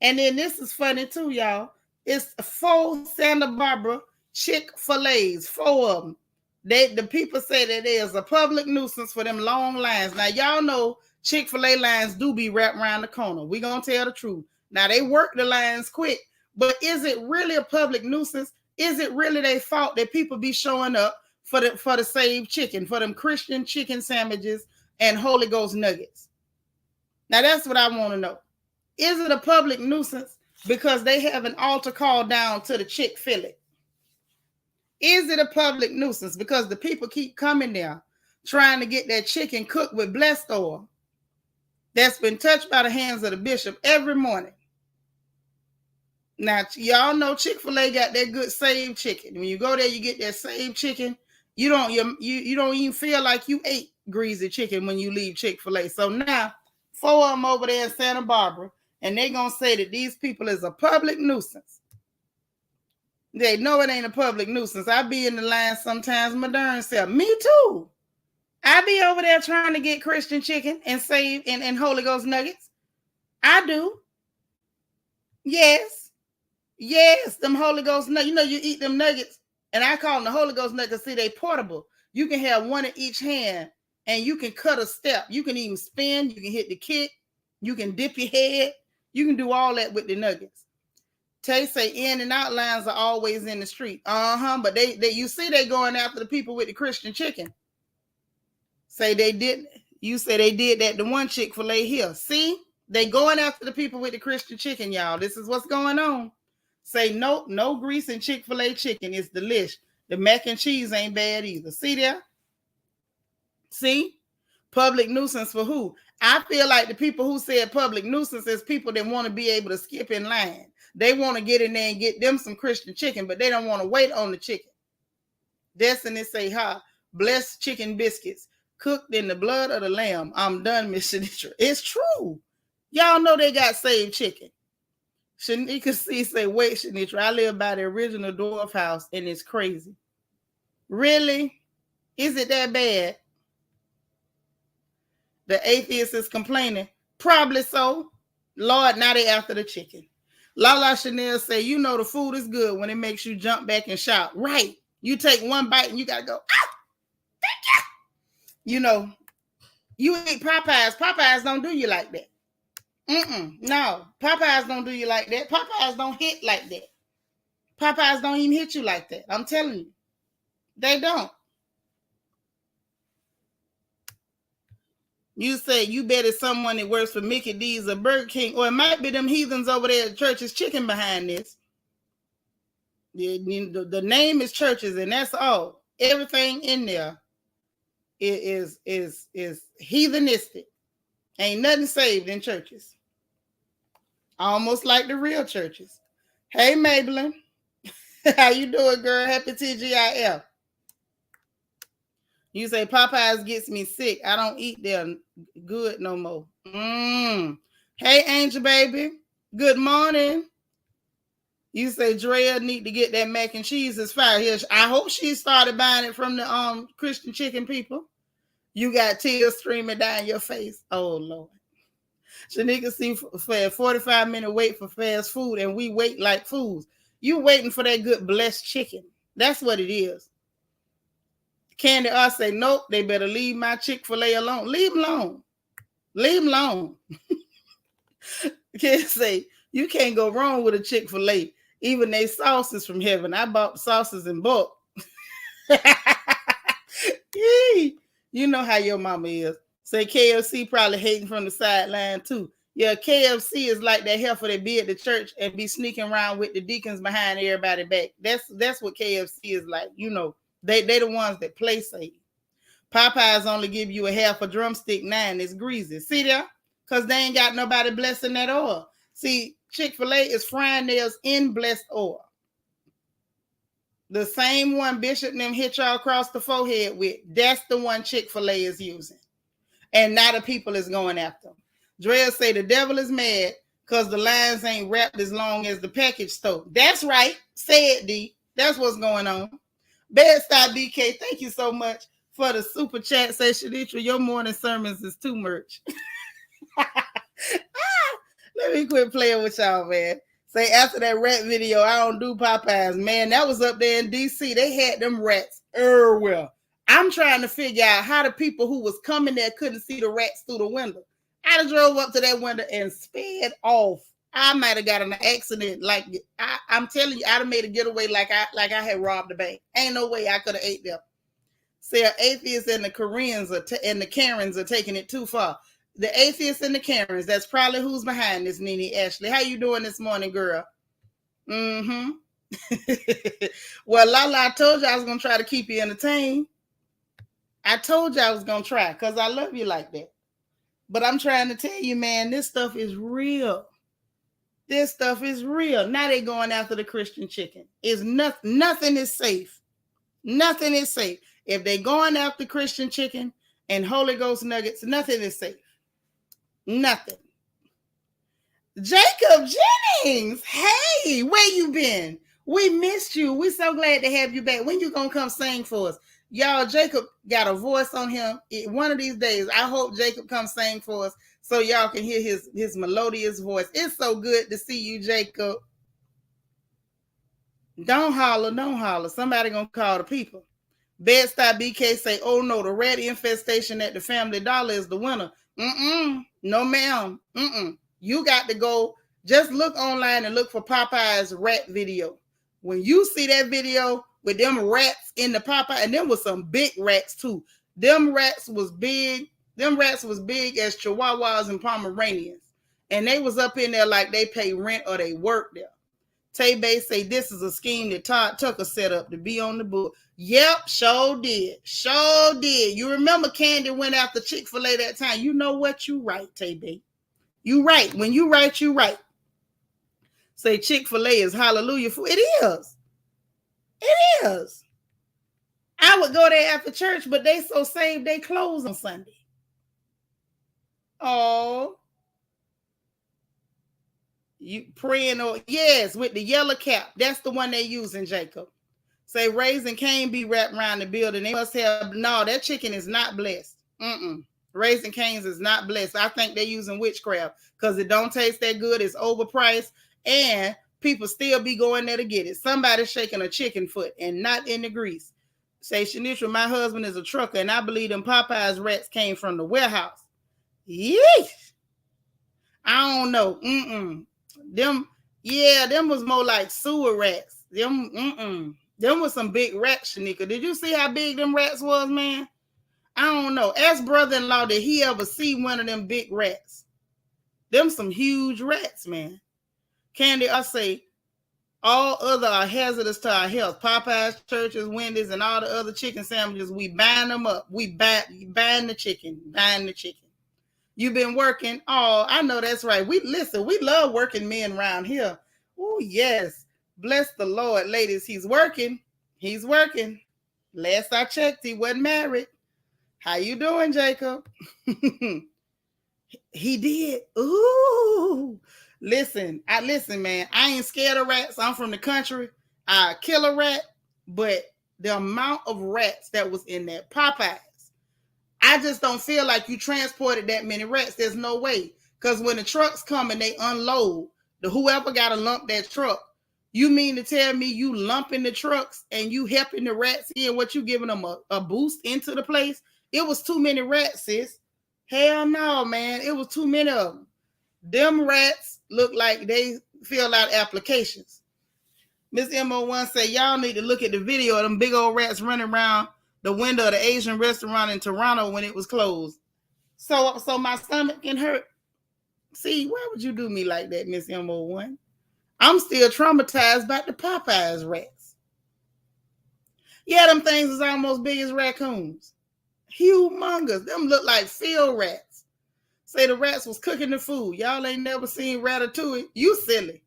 And then this is funny too, y'all. It's 4 Santa Barbara Chick-fil-A's, 4 of them. The people say that there's a public nuisance for them long lines. Now, y'all know Chick-fil-A lines do be wrapped around the corner. We're going to tell the truth. Now, they work the lines quick, but is it really a public nuisance? Is it really their fault that people be showing up for the saved chicken, for them Christian chicken sandwiches and Holy Ghost nuggets? Now, that's what I want to know. Is it a public nuisance because they have an altar call down to the Chick-fil-A? Is it a public nuisance because the people keep coming there trying to get that chicken cooked with blessed oil that's been touched by the hands of the bishop every morning? Now, y'all know Chick-fil-A got that good saved chicken. When you go there, you get that saved chicken. You don't even feel like you ate greasy chicken when you leave Chick-fil-A. So now, 4 of them over there in Santa Barbara, and they're going to say that these people is a public nuisance. They know it ain't a public nuisance. I be in the line sometimes, my darn self. Me too. I be over there trying to get Christian chicken and save and Holy Ghost nuggets. I do. Yes, them Holy Ghost nuggets. You eat them nuggets, and I call them the Holy Ghost nuggets. See, they portable. You can have one in each hand, and you can cut a step. You can even spin. You can hit the kick. You can dip your head. You can do all that with the nuggets. Tay say in and out lines are always in the street. But they you see they going after the people with the Christian chicken. Say they didn't. You say they did that to one Chick-fil-A here. See, they going after the people with the Christian chicken, y'all. This is what's going on. Say no grease in Chick-fil-A chicken. It's delish. The mac and cheese ain't bad either. See there? See? Public nuisance for who? I feel like the people who said public nuisance is people that want to be able to skip in line. They want to get in there and get them some Christian chicken, but they don't want to wait on the chicken. Destiny say, blessed chicken biscuits cooked in the blood of the lamb. I'm done, Miss Shanitra. It's true. Y'all know they got saved chicken. Shanika C say, wait, Shanitra, I live by the original Dwarf house and it's crazy. Really? Is it that bad? The atheist is complaining. Probably so. Lord, now they after the chicken. Lala Chanel say, the food is good when it makes you jump back and shout. Right. You take one bite and you got to go, thank you. You eat Popeyes. Popeyes don't do you like that. No, Popeyes don't do you like that. Popeyes don't hit like that. Popeyes don't even hit you like that. I'm telling you. They don't. You say you bet it's someone that works for Mickey D's or Burger King, or it might be them heathens over there at Church's Chicken behind this. The name is Church's, and that's all. Everything in there is heathenistic. Ain't nothing saved in churches. Almost like the real churches. Hey, Maybelline. How you doing, girl? Happy TGIF. You say Popeyes gets me sick. I don't eat there good no more. Hey, Angel baby. Good morning. You say Drea need to get that mac and cheese. It's fire. Here, I hope she started buying it from the Christian chicken people. You got tears streaming down your face. Oh Lord. Shanika see for a 45-minute wait for fast food, and we wait like fools. You waiting for that good blessed chicken. That's what it is. Candy R say, nope, they better leave my Chick-fil-A alone. Leave them alone. Leave them alone. Can't say, you can't go wrong with a Chick-fil-A. Even they sauces from heaven. I bought sauces in bulk. You know how your mama is. Say KFC probably hating from the sideline too. Yeah, KFC is like that heifer that be at the church and be sneaking around with the deacons behind everybody back. That's what KFC is like. You know, they the ones that play safe. Popeyes only give you a half a drumstick, 9. It's greasy. See there? Because they ain't got nobody blessing that oil. See, Chick-fil-A is frying theirs in blessed oil. The same one Bishop and them hit y'all across the forehead with, that's the one Chick-fil-A is using. And now the people is going after them. Drea say the devil is mad because the lines ain't wrapped as long as the package store. That's right. Say it, D. That's what's going on. Bedside BK, thank you so much for the super chat. Say, Shaditra, your morning sermons is too much. Let me quit playing with y'all, man. Say, after that rat video, I don't do Popeyes. Man, that was up there in D.C. They had them rats everywhere. I'm trying to figure out how the people who was coming there couldn't see the rats through the window. I drove up to that window and sped off. I might have got in an accident. Like I'm telling you, I'd have made a getaway like I had robbed a bank. Ain't no way I could have ate them. Say, atheists and the Koreans and the Karens are taking it too far. The atheists and the Karens, that's probably who's behind this, Nene Ashley. How you doing this morning, girl? Well, Lala, I told you I was going to try to keep you entertained. I told you I was going to try because I love you like that. But I'm trying to tell you, man, this stuff is real. This stuff is real. Now they're going after the Christian chicken. Nothing is safe. Nothing is safe. If they're going after Christian chicken and Holy Ghost nuggets, nothing is safe. Nothing. Jacob Jennings, hey, where you been? We missed you. We're so glad to have you back. When you gonna come sing for us? Y'all, Jacob got a voice on him. One of these days, I hope Jacob comes sing for us so y'all can hear his melodious voice. It's so good to see you, Jacob. Don't holler. Somebody gonna call the people. Bed-Stuy BK say, oh no, the rat infestation at the Family Dollar is the winner. No, ma'am. You got to go. Just look online and look for Popeye's rat video. When you see that video with them rats in the Popeye, and them was some big rats too. Them rats was big. Them rats was big as Chihuahuas and Pomeranians. And they was up in there like they pay rent or they work there. Tay Bay say this is a scheme that Todd Tucker set up to be on the book. Yep, sure did. You remember Candy went after Chick-fil-A that time. You know what? You right, Tay Bay. You right. When you right, you right. Say Chick-fil-A is hallelujah food. It is. It is. I would go there after church, but they so saved they close on Sunday. Oh. You praying or yes, with the yellow cap. That's the one they using, Jacob. Say Raising Cane be wrapped around the building. They must have no, that chicken is not blessed. Raising Cane's is not blessed. I think they're using witchcraft because it don't taste that good. It's overpriced, and people still be going there to get it. Somebody's shaking a chicken foot and not in the grease. Say, Shanisha, my husband is a trucker, and I believe them Popeyes rats came from the warehouse. Yeesh. I don't know. Them, yeah, them was more like sewer rats. Them was some big rats, Shanika. Did you see how big them rats was, man? I don't know. Ask brother-in-law, did he ever see one of them big rats? Them some huge rats, man. Candy, I say, all other are hazardous to our health. Popeyes, Churches, Wendy's, and all the other chicken sandwiches, we buying them up. We buying the chicken. You've been working. Oh, I know that's right. We love working men around here. Oh, yes. Bless the Lord, ladies. He's working. Last I checked, he wasn't married. How you doing, Jacob? He did. Ooh. Listen, man. I ain't scared of rats. I'm from the country. I kill a rat, but the amount of rats that was in that Popeyes, I just don't feel like you transported that many rats. There's no way. Because when the trucks come and they unload, whoever got to lump that truck, you mean to tell me you lumping the trucks and you helping the rats in, what you giving them a boost into the place? It was too many rats, sis. Hell no, man. It was too many of them. Them rats look like they fill out applications. Miss MO1 say, y'all need to look at the video of them big old rats running around the window of the Asian restaurant in Toronto when it was closed. So my stomach can hurt. See, why would you do me like that, Miss MO1? I'm still traumatized by the Popeyes rats. Yeah, them things is almost big as raccoons. Humongous. Them look like field rats. Say the rats was cooking the food. Y'all ain't never seen Ratatouille. You silly.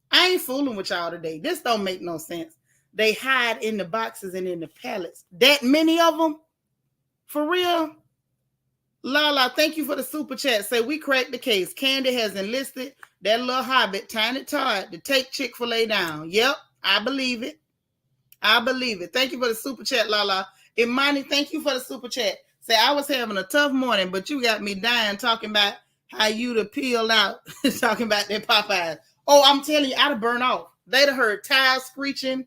I ain't fooling with y'all today. This don't make no sense. They hide in the boxes and in the pallets. That many of them? For real? Lala, thank you for the super chat. Say we cracked the case. Candy has enlisted that little hobbit, Tiny Todd, to take Chick-fil-A down. Yep, I believe it. Thank you for the super chat, Lala. Imani, thank you for the super chat. Say I was having a tough morning, but you got me dying talking about how you'd have peeled out, talking about that Popeyes. Oh, I'm telling you, I'd have burned off. They'd have heard tires screeching.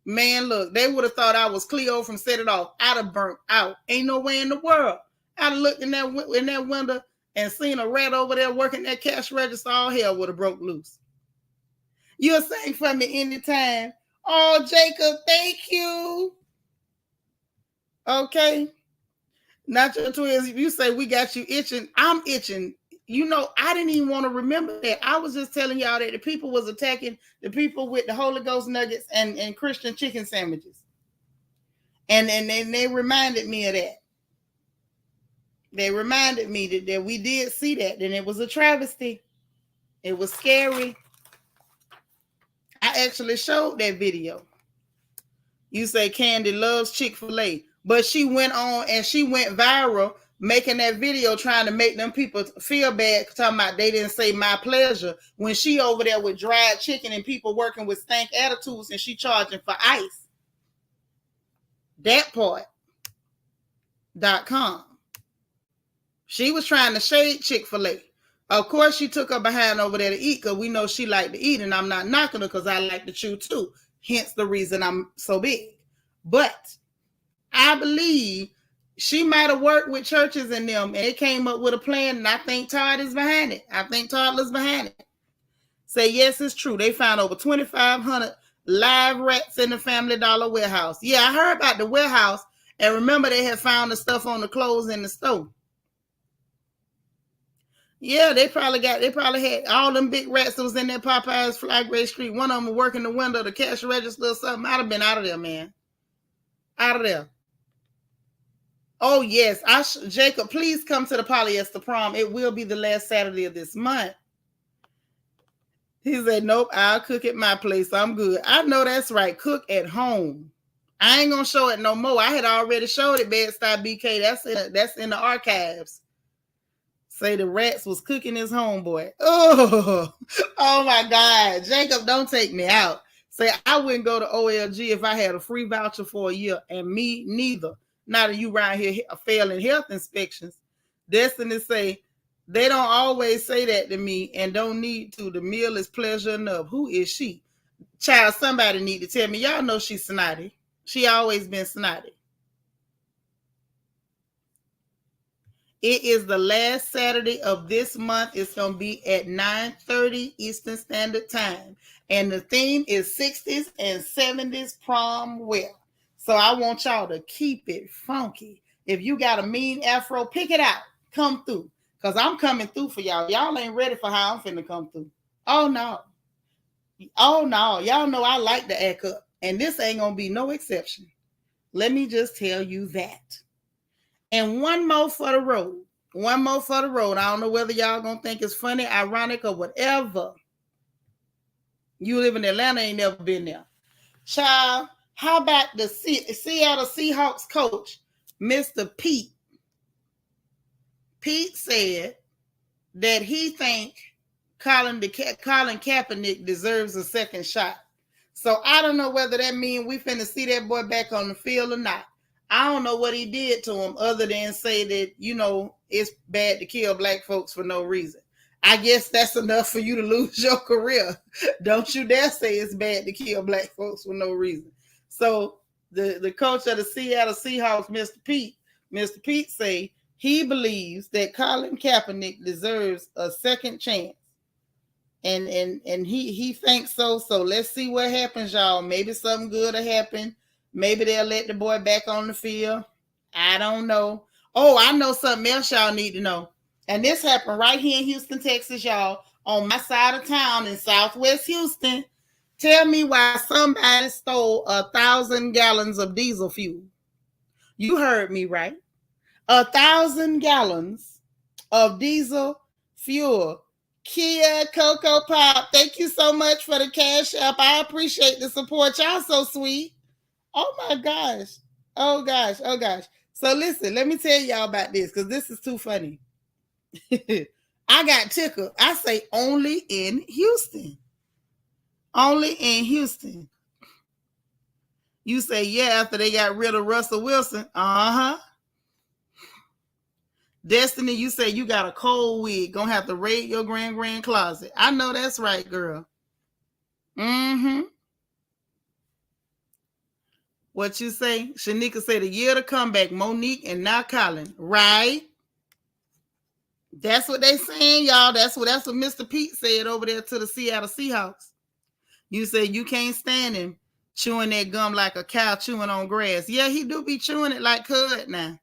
Man, look, they would have thought I was Cleo from Set It Off. I'd have burnt out. Ain't no way in the world. I'd have looked in that window and seen a rat over there working that cash register. All hell would have broke loose. You'll sing for me anytime. Oh, Jacob, thank you. Okay. Not your twins. You say we got you itching. I'm itching. You know, I didn't even want to remember that. I was just telling y'all that the people was attacking the people with the Holy Ghost nuggets and Christian chicken sandwiches. And they reminded me of that. They reminded me that we did see that, and it was a travesty. It was scary. I actually showed that video. You say Candy loves Chick-fil-A, but she went on and she went viral making that video trying to make them people feel bad, talking about they didn't say my pleasure when she over there with dried chicken and people working with stank attitudes and she charging for ice. That part.com. She was trying to shade Chick-fil-A. Of course, she took her behind over there to eat because we know she liked to eat, and I'm not knocking her because I like to chew too. Hence the reason I'm so big. But I believe she might have worked with churches and them, and they came up with a plan, and I think Todd is behind it. I think Toddler's behind it. Say, yes, it's true. They found over 2,500 live rats in the Family Dollar warehouse. Yeah, I heard about the warehouse, and remember they had found the stuff on the clothes in the store. Yeah, they probably had all them big rats that was in that Popeyes Flagray Street. One of them was working the window, the cash register or something. I'd have been out of there, man. Out of there. Oh, yes. Jacob, please come to the polyester prom. It will be the last Saturday of this month. He said, nope, I'll cook at my place. I'm good. I know that's right. Cook at home. I ain't going to show it no more. I had already showed it, Bed-Stuy BK. That's in the archives. Say the rats was cooking his homeboy. Oh my God. Jacob, don't take me out. Say I wouldn't go to OLG if I had a free voucher for a year, and me neither. Now that you around here failing health inspections. Destiny say, they don't always say that to me and don't need to. The meal is pleasure enough. Who is she? Child, somebody need to tell me. Y'all know she's snotty. She always been snotty. It is the last Saturday of this month. It's going to be at 9:30 Eastern Standard Time. And the theme is 60s and 70s prom wear. So I want y'all to keep it funky. If you got a mean afro, pick it out. Come through. Because I'm coming through for y'all. Y'all ain't ready for how I'm finna come through. Oh, no. Oh, no. Y'all know I like to act up. And this ain't going to be no exception. Let me just tell you that. And one more for the road. One more for the road. I don't know whether y'all gonna think it's funny, ironic, or whatever. You live in Atlanta, ain't never been there. Child, how about the Seattle Seahawks coach, Mr. Pete? Pete said that he think Colin Kaepernick deserves a second shot. So I don't know whether that means we finna see that boy back on the field or not. I don't know what he did to him other than say that, it's bad to kill black folks for no reason. I guess that's enough for you to lose your career. Don't you dare say it's bad to kill black folks for no reason. So the coach of the Seattle Seahawks, Mr. Pete say he believes that Colin Kaepernick deserves a second chance. And he thinks so. So let's see what happens, y'all. Maybe something good will happen. Maybe they'll let the boy back on the field. I don't know. Oh, I know something else y'all need to know. And this happened right here in Houston, Texas, y'all, on my side of town in Southwest Houston. Tell me why somebody stole 1,000 gallons of diesel fuel. You heard me right. 1,000 gallons of diesel fuel. Kia Cocoa Pop, thank you so much for the cash app. I appreciate the support. Y'all so sweet. Oh my gosh. Oh gosh. Oh gosh. So listen, let me tell y'all about this because this is too funny. I got tickled. I say only in Houston. Only in Houston. You say, yeah, after they got rid of Russell Wilson. Uh-huh. Destiny, you say you got a cold wig. Gonna have to raid your grand closet. I know that's right, girl. Mm-hmm. What you say? Shanika said a year to come back. Monique and now Colin. Right? That's what they saying, y'all. That's what Mr. Pete said over there to the Seattle Seahawks. You say you can't stand him chewing that gum like a cow chewing on grass. Yeah, he do be chewing it like cud now.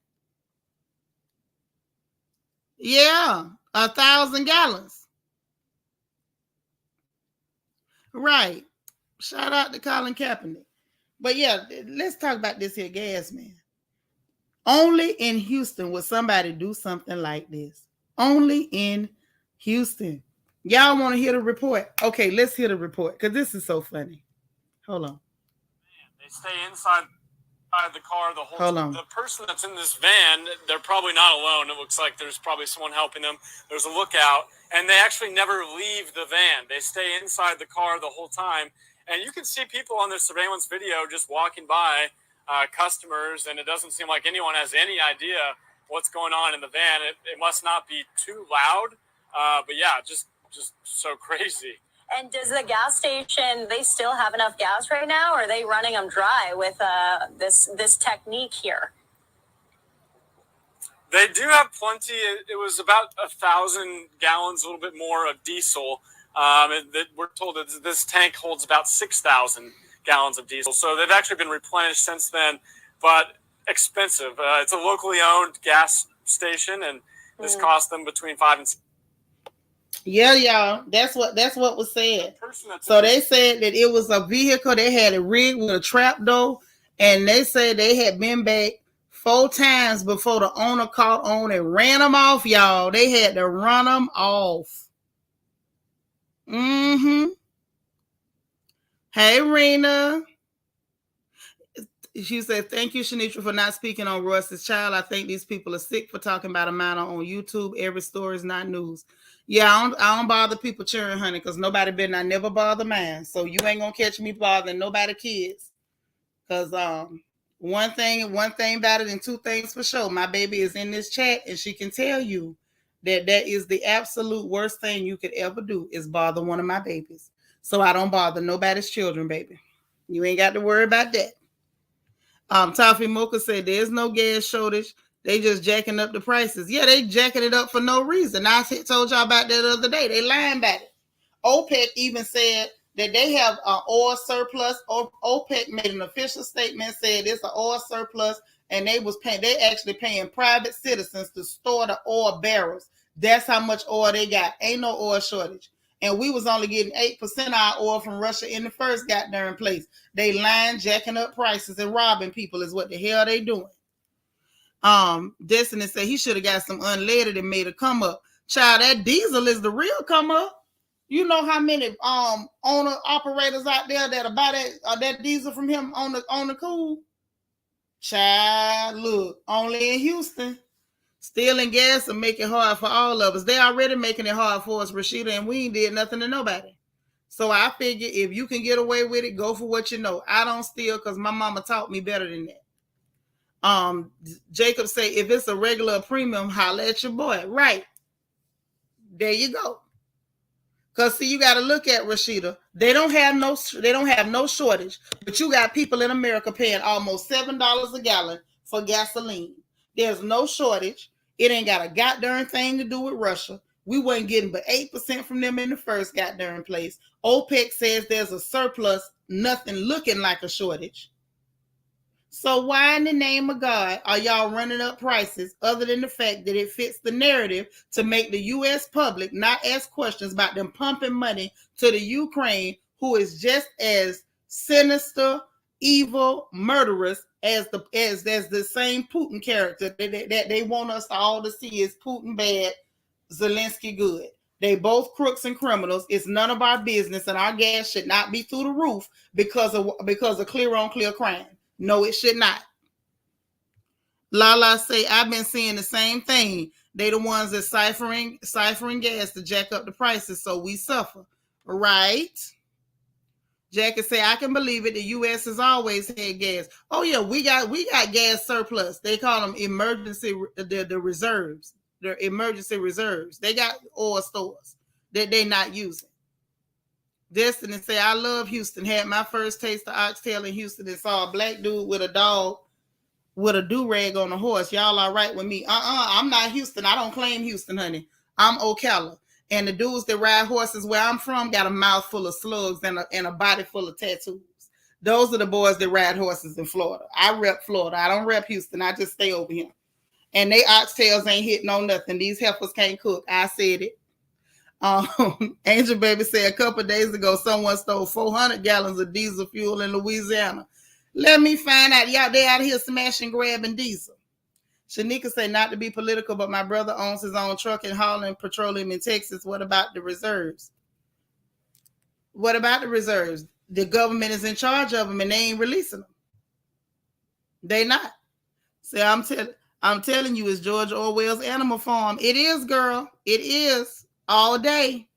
Yeah, 1,000 gallons. Right. Shout out to Colin Kaepernick. But yeah, let's talk about this here gas, man. Only in Houston would somebody do something like this. Only in Houston. Y'all want to hear the report? Okay, let's hear the report because this is so funny. Hold on. They stay inside the car the whole time. The person that's in this van, they're probably not alone. It looks like there's probably someone helping them. There's a lookout, and they actually never leave the van. They stay inside the car the whole time, and you can see people on the surveillance video just walking by, customers, and it doesn't seem like anyone has any idea what's going on in the van. It must not be too loud, but yeah, just so crazy. And does the gas station, they still have enough gas right now, or are they running them dry with this technique here? They do have plenty. It was about 1,000 gallons, a little bit more of diesel. We're told that this tank holds about 6,000 gallons of diesel. So they've actually been replenished since then, but expensive. It's a locally owned gas station, and this cost them between $5 and $6. Yeah, y'all. That's what was said. So they said that it was a vehicle. They had a rig with a trap door, and they said they had been back 4 times before the owner caught on and ran them off, y'all. They had to run them off. Mm-hmm. Hey, Rena. She said, thank you, Shanitra, for not speaking on Royce's child. I think these people are sick for talking about a minor on YouTube. Every story is not news. Yeah, I don't bother people cheering, honey, because nobody been. I never bother mine. So you ain't going to catch me bothering nobody kids. Because one thing about it and 2 things for sure. My baby is in this chat, and she can tell you that is the absolute worst thing you could ever do is bother one of my babies. So I don't bother nobody's children, baby. You ain't got to worry about that. Toffee Mocha said there's no gas shortage. They just jacking up the prices. Yeah, they jacking it up for no reason. I told y'all about that the other day. They lying about it. OPEC even said that they have an oil surplus. OPEC made an official statement, said it's an oil surplus, and they actually paying private citizens to store the oil barrels. That's how much oil they got. Ain't no oil shortage. And we was only getting 8% of our oil from Russia in the first goddamn place. They lying, jacking up prices, and robbing people is what the hell they doing. Destiny said he should have got some unleaded and made a come up. Child, that diesel is the real come up. You know how many owner operators out there that'll buy that diesel from him on the cool? Child, look, only in Houston. Stealing gas will make it hard for all of us. They already making it hard for us, Rashida, and we ain't did nothing to nobody. So I figure if you can get away with it, go for what you know. I don't steal because my mama taught me better than that. Jacob say if it's a regular premium, holla at your boy. Right. There you go. Cause see, you got to look at Rashida. They don't have no shortage, but you got people in America paying almost $7 a gallon for gasoline. There's no shortage. It ain't got a goddamn thing to do with Russia. We wasn't getting but 8% from them in the first goddamn place. OPEC says there's a surplus, nothing looking like a shortage. So why in the name of God are y'all running up prices other than the fact that it fits the narrative to make the U.S. public not ask questions about them pumping money to the Ukraine, who is just as sinister, evil, murderous as the same Putin character that they want us all to see is Putin bad, Zelensky good. They both crooks and criminals. It's none of our business, and our gas should not be through the roof because of clear on clear crime. No, it should not. Lala say, I've been seeing the same thing. They the ones that ciphering gas to jack up the prices, so we suffer. Right? Jackie say, I can believe it. The U.S. has always had gas. Oh, yeah, we got gas surplus. They call them the reserves. They're emergency reserves. They got oil stores that they're not using. Destiny say, I love Houston. Had my first taste of oxtail in Houston and saw a black dude with a dog with a do-rag on a horse. Y'all all right with me? I'm not Houston. I don't claim Houston, honey. I'm Ocala. And the dudes that ride horses where I'm from got a mouth full of slugs and a body full of tattoos. Those are the boys that ride horses in Florida. I rep Florida. I don't rep Houston. I just stay over here. And they oxtails ain't hitting on nothing. These heifers can't cook. I said it. Angel Baby said a couple of days ago someone stole 400 gallons of diesel fuel in Louisiana. Let me find out. Y'all, they out here smashing, grabbing diesel. Shanika said not to be political, but my brother owns his own truck and hauling petroleum in Texas. What about the reserves? What about the reserves? The government is in charge of them and they ain't releasing them. They not. See, I'm telling you, it's George Orwell's Animal Farm. It is, girl. It is. All day.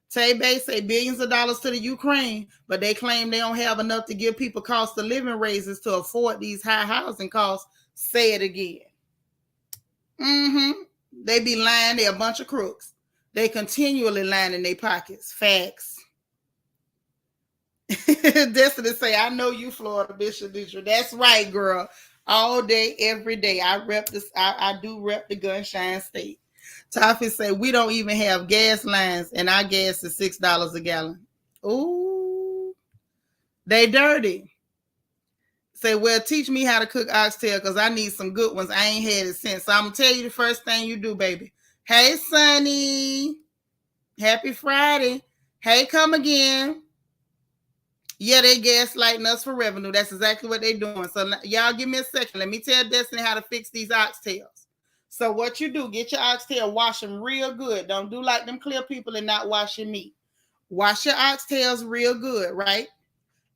Tay Bay say billions of dollars to the Ukraine, but they claim they don't have enough to give people cost of living raises to afford these high housing costs. Say it again. They be lying. They're a bunch of crooks. They continually lying in their pockets. Facts. Destiny say, I know you, Florida Bishop Deidre. That's right, girl. All day, every day. I do rep the Gunshine State. Toffee say we don't even have gas lines and our gas is $6 a gallon. Ooh, they dirty. Say, well, teach me how to cook oxtail because I need some good ones. I ain't had it since. So I'm gonna tell you the first thing you do, baby. Hey, Sonny. Happy Friday. Hey, come again. Yeah, they gaslighting us for revenue. That's exactly what they're doing. So y'all give me a second. Let me tell Destiny how to fix these oxtails. So what you do, get your oxtail, wash them real good. Don't do like them clear people and not wash your meat. Wash your oxtails real good, right?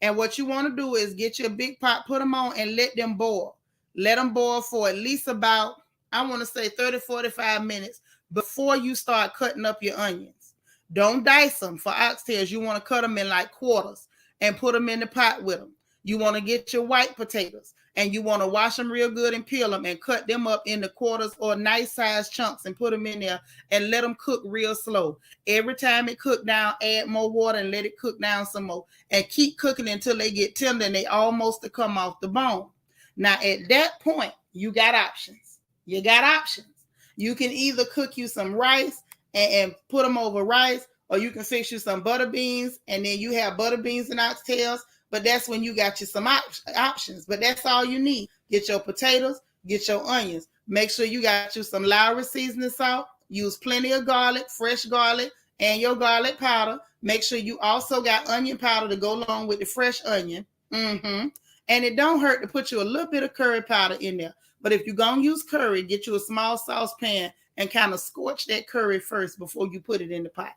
And what you want to do is get your big pot, put them on and let them boil. Let them boil for at least about, I want to say 30, 45 minutes before you start cutting up your onions. Don't dice them for oxtails. You want to cut them in like quarters and put them in the pot with them. You want to get your white potatoes and you want to wash them real good and peel them and cut them up into quarters or nice sized chunks and put them in there and let them cook real slow. Every time it cook down, add more water and let it cook down some more and keep cooking until they get tender and they almost to come off the bone. Now, at that point, you got options. You got options. You can either cook you some rice and put them over rice, or you can fix you some butter beans, and then you have butter beans and oxtails. But that's when you got you some options. But that's all you need. Get your potatoes, get your onions. Make sure you got you some Lowry seasoning salt. Use plenty of garlic, fresh garlic, and your garlic powder. Make sure you also got onion powder to go along with the fresh onion. Mm-hmm. And it don't hurt to put you a little bit of curry powder in there. But if you're going to use curry, get you a small saucepan and kind of scorch that curry first before you put it in the pot.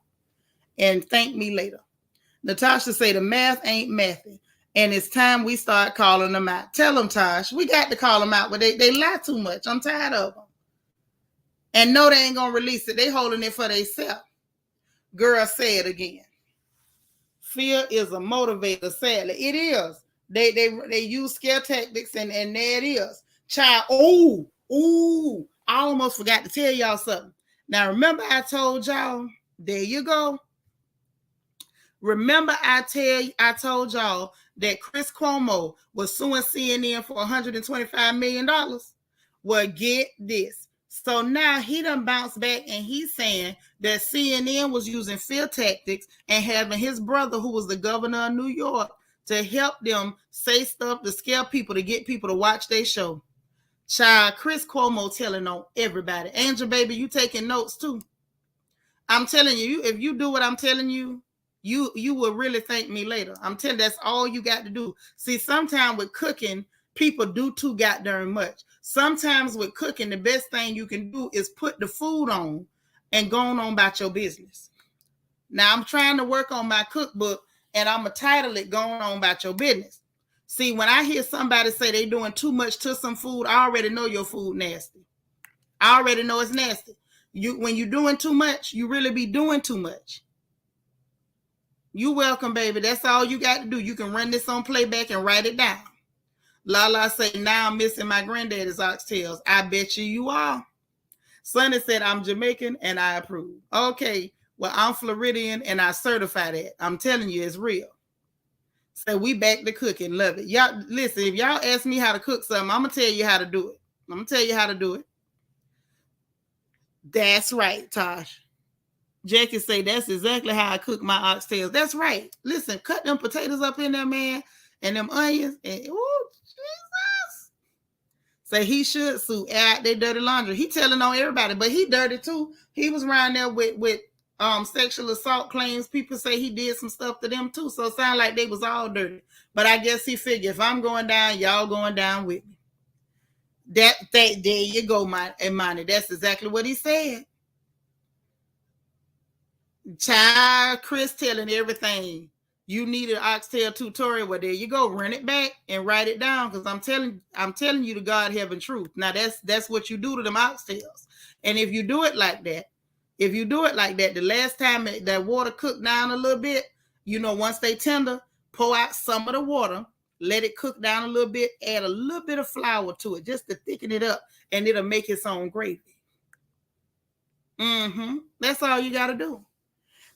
And thank me later. Natasha say the math ain't mathing. And it's time we start calling them out. Tell them, Tosh. We got to call them out, but they lie too much. I'm tired of them. And no, they ain't going to release it. They holding it for themselves. Girl, say it again. Fear is a motivator, sadly. It is. They use scare tactics, and there it is. Child, I almost forgot to tell y'all something. Now, remember I told y'all, there you go. Remember I told y'all that Chris Cuomo was suing CNN for $125 million? Well, get this. So now he done bounced back, and he's saying that CNN was using fear tactics and having his brother, who was the governor of New York, to help them say stuff to scare people, to get people to watch their show. Child, Chris Cuomo telling on everybody. Angel, baby, you taking notes too. I'm telling you, if you do what I'm telling you, you will really thank me later. I'm telling you, that's all you got to do. See, sometimes with cooking, people do too goddamn much. Sometimes with cooking, the best thing you can do is put the food on and go on about your business. Now, I'm trying to work on my cookbook, and I'm going to title it Going On About Your Business. See, when I hear somebody say they doing too much to some food, I already know your food nasty. I already know it's nasty. When you're doing too much, you really be doing too much. You welcome, baby. That's all you got to do. You can run this on playback and write it down. Lala say, now I'm missing my granddaddy's oxtails. I bet you are. Sonny said, I'm Jamaican and I approve. Okay, well, I'm Floridian and I certify that. I'm telling you, it's real. So we back to cooking. Love it. Y'all, listen, if y'all ask me how to cook something, I'm going to tell you how to do it. I'm going to tell you how to do it. That's right, Tosh. Jackie say, that's exactly how I cook my oxtails. That's right. Listen, cut them potatoes up in there, man, and them onions. And, oh, Jesus. Say he should sue out their dirty laundry. He telling on everybody, but he dirty too. He was around there with sexual assault claims. People say he did some stuff to them too. So it sounded like they was all dirty. But I guess he figured, if I'm going down, y'all going down with me. That there you go, Monty. That's exactly what he said. Child, Chris telling everything. You need an oxtail tutorial. Well, there you go. Run it back and write it down, because I'm telling you the God heaven truth. Now that's what you do to them oxtails. And if you do it like that, the last time that water cooked down a little bit, once they tender, pour out some of the water, let it cook down a little bit, add a little bit of flour to it just to thicken it up, and it'll make its own gravy. That's all you got to do.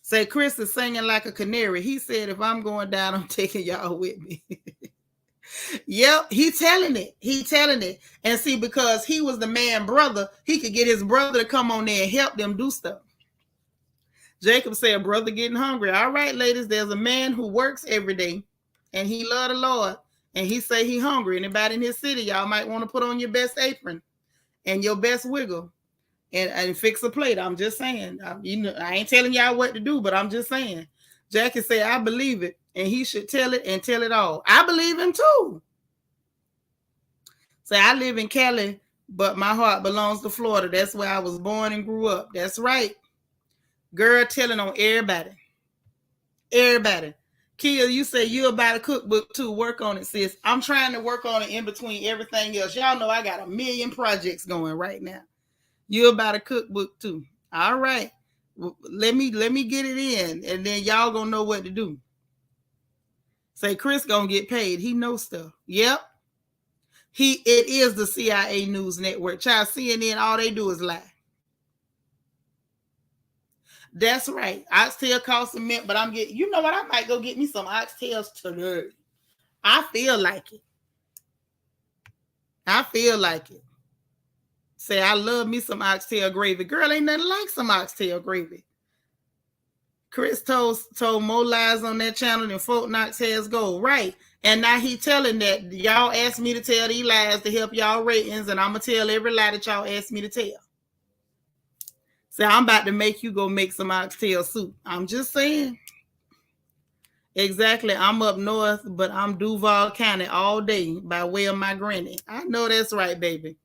Say, Chris is singing like a canary. He said, if I'm going down, I'm taking y'all with me. Yep, he telling it. And see, because he was the man brother, he could get his brother to come on there and help them do stuff. Jacob said, brother getting hungry. All right, ladies, there's a man who works every day, and he love the Lord, and he say he hungry. Anybody in his city, y'all might want to put on your best apron and your best wiggle. And fix a plate. I'm just saying. I ain't telling y'all what to do, but I'm just saying. Jackie said, I believe it, and he should tell it and tell it all. I believe him too. Say, I live in Cali, but my heart belongs to Florida. That's where I was born and grew up. That's right. Girl, telling on everybody. Everybody. Kia, you say you about a cookbook too. Work on it, sis. I'm trying to work on it in between everything else. Y'all know I got a million projects going right now. You about a cookbook too. All right. Well, let me get it in, and then y'all gonna know what to do. Say Chris gonna get paid. He knows stuff. Yep. It is the CIA News Network. Child, CNN, all they do is lie. That's right. Oxtail costs a mint, but I'm getting, you know what? I might go get me some oxtails today. I feel like it. Say, I love me some oxtail gravy. Girl, ain't nothing like some oxtail gravy. Chris told more lies on that channel than Fort Knox has gold. Right. And now he telling that y'all asked me to tell these lies to help y'all ratings, and I'm going to tell every lie that y'all asked me to tell. So I'm about to make you go make some oxtail soup. I'm just saying. Exactly. I'm up north, but I'm Duval County all day by way of my granny. I know that's right, baby.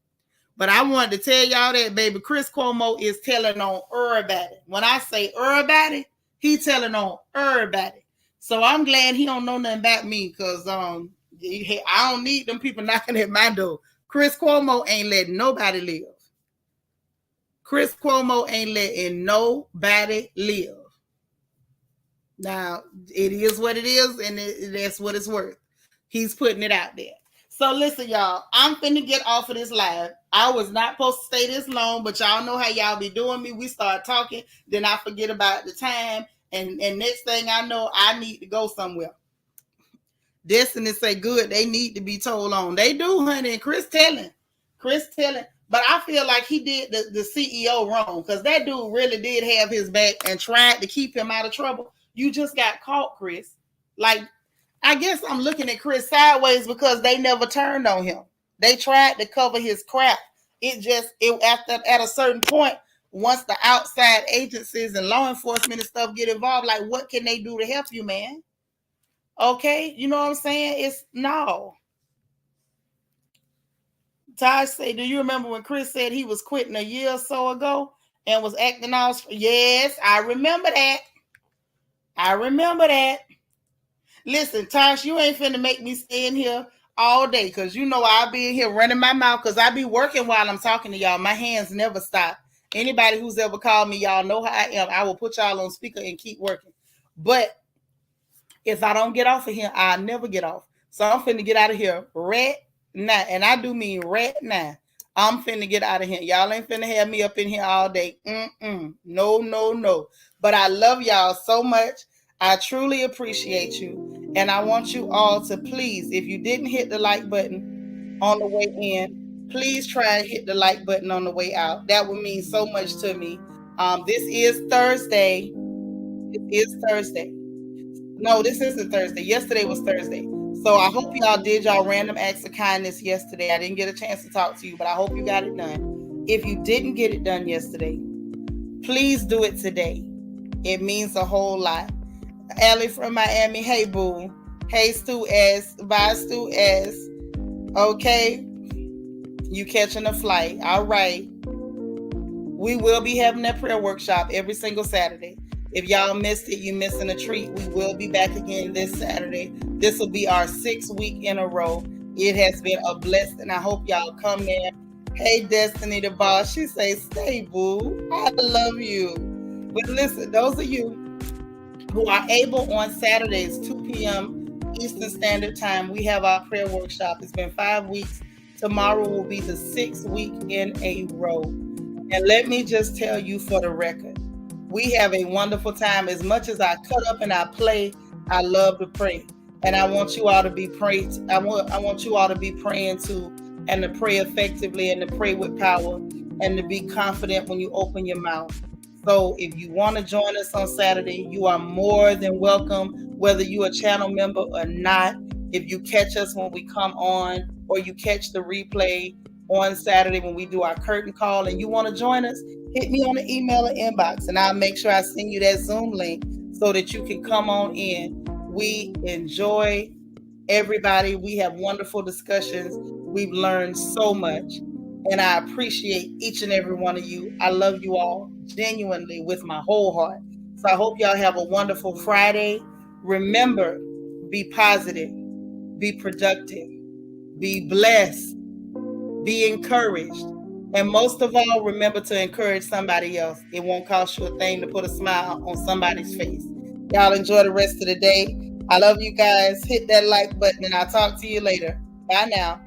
But I wanted to tell y'all that, baby, Chris Cuomo is telling on everybody. When I say everybody, he telling on everybody. So I'm glad he don't know nothing about me, because I don't need them people knocking at my door. Chris Cuomo ain't letting nobody live. Chris Cuomo ain't letting nobody live. Now, it is what it is, and that's what it's worth. He's putting it out there. So listen, y'all, I'm finna get off of this live. I was not supposed to stay this long, but y'all know how y'all be doing me. We start talking, then I forget about the time, and next thing I know, I need to go somewhere. Destiny say, good, they need to be told on. They do, honey, and Chris telling. But I feel like he did the CEO wrong, because that dude really did have his back and tried to keep him out of trouble. You just got caught, Chris. Like, I guess I'm looking at Chris sideways because they never turned on him. They tried to cover his crap. At a certain point, once the outside agencies and law enforcement and stuff get involved, like, what can they do to help you, man? Okay, you know what I'm saying? It's no. Taj say, do you remember when Chris said he was quitting a year or so ago and was acting all? Yes, I remember that. Listen, Tosh, you ain't finna make me stay in here all day, because you know I'll be in here running my mouth, because I be working while I'm talking to y'all. My hands never stop. Anybody who's ever called me, y'all know how I am. I will put y'all on speaker and keep working. But if I don't get off of here, I'll never get off. So I'm finna get out of here right now. And I do mean right now. I'm finna get out of here. Y'all ain't finna have me up in here all day. No. But I love y'all so much. I truly appreciate you. And I want you all to please, if you didn't hit the like button on the way in, please try and hit the like button on the way out. That would mean so much to me. This is Thursday. No, this isn't Thursday. Yesterday was Thursday. So I hope y'all did y'all random acts of kindness yesterday. I didn't get a chance to talk to you, but I hope you got it done. If you didn't get it done yesterday, please do it today. It means a whole lot. Allie from Miami, hey boo. Hey Stu S. Bye Stu S. Okay. You catching a flight. All right. We will be having that prayer workshop every single Saturday. If y'all missed it, you missing a treat. We will be back again this Saturday. This will be our 6th week in a row. It has been a blessing, and I hope y'all come there. Hey, Destiny the boss. She says, stay, boo. I love you. But listen, those of you who are able on Saturdays, 2 p.m. Eastern Standard Time, we have our prayer workshop. It's been 5 weeks. Tomorrow will be the 6th week in a row. And let me just tell you for the record, we have a wonderful time. As much as I cut up and I play, I love to pray. And I want you all to be praying. I want you all to be praying too, and to pray effectively, and to pray with power, and to be confident when you open your mouth. So if you want to join us on Saturday, you are more than welcome, whether you're a channel member or not. If you catch us when we come on, or you catch the replay on Saturday when we do our curtain call, and you want to join us, hit me on the email or inbox, and I'll make sure I send you that Zoom link so that you can come on in. We enjoy everybody. We have wonderful discussions. We've learned so much, and I appreciate each and every one of you. I love you all genuinely with my whole heart. So I hope y'all have a wonderful Friday. Remember, be positive, be productive, be blessed, be encouraged. And most of all, remember to encourage somebody else. It won't cost you a thing to put a smile on somebody's face. Y'all enjoy the rest of the day. I love you guys. Hit that like button, and I'll talk to you later. Bye now.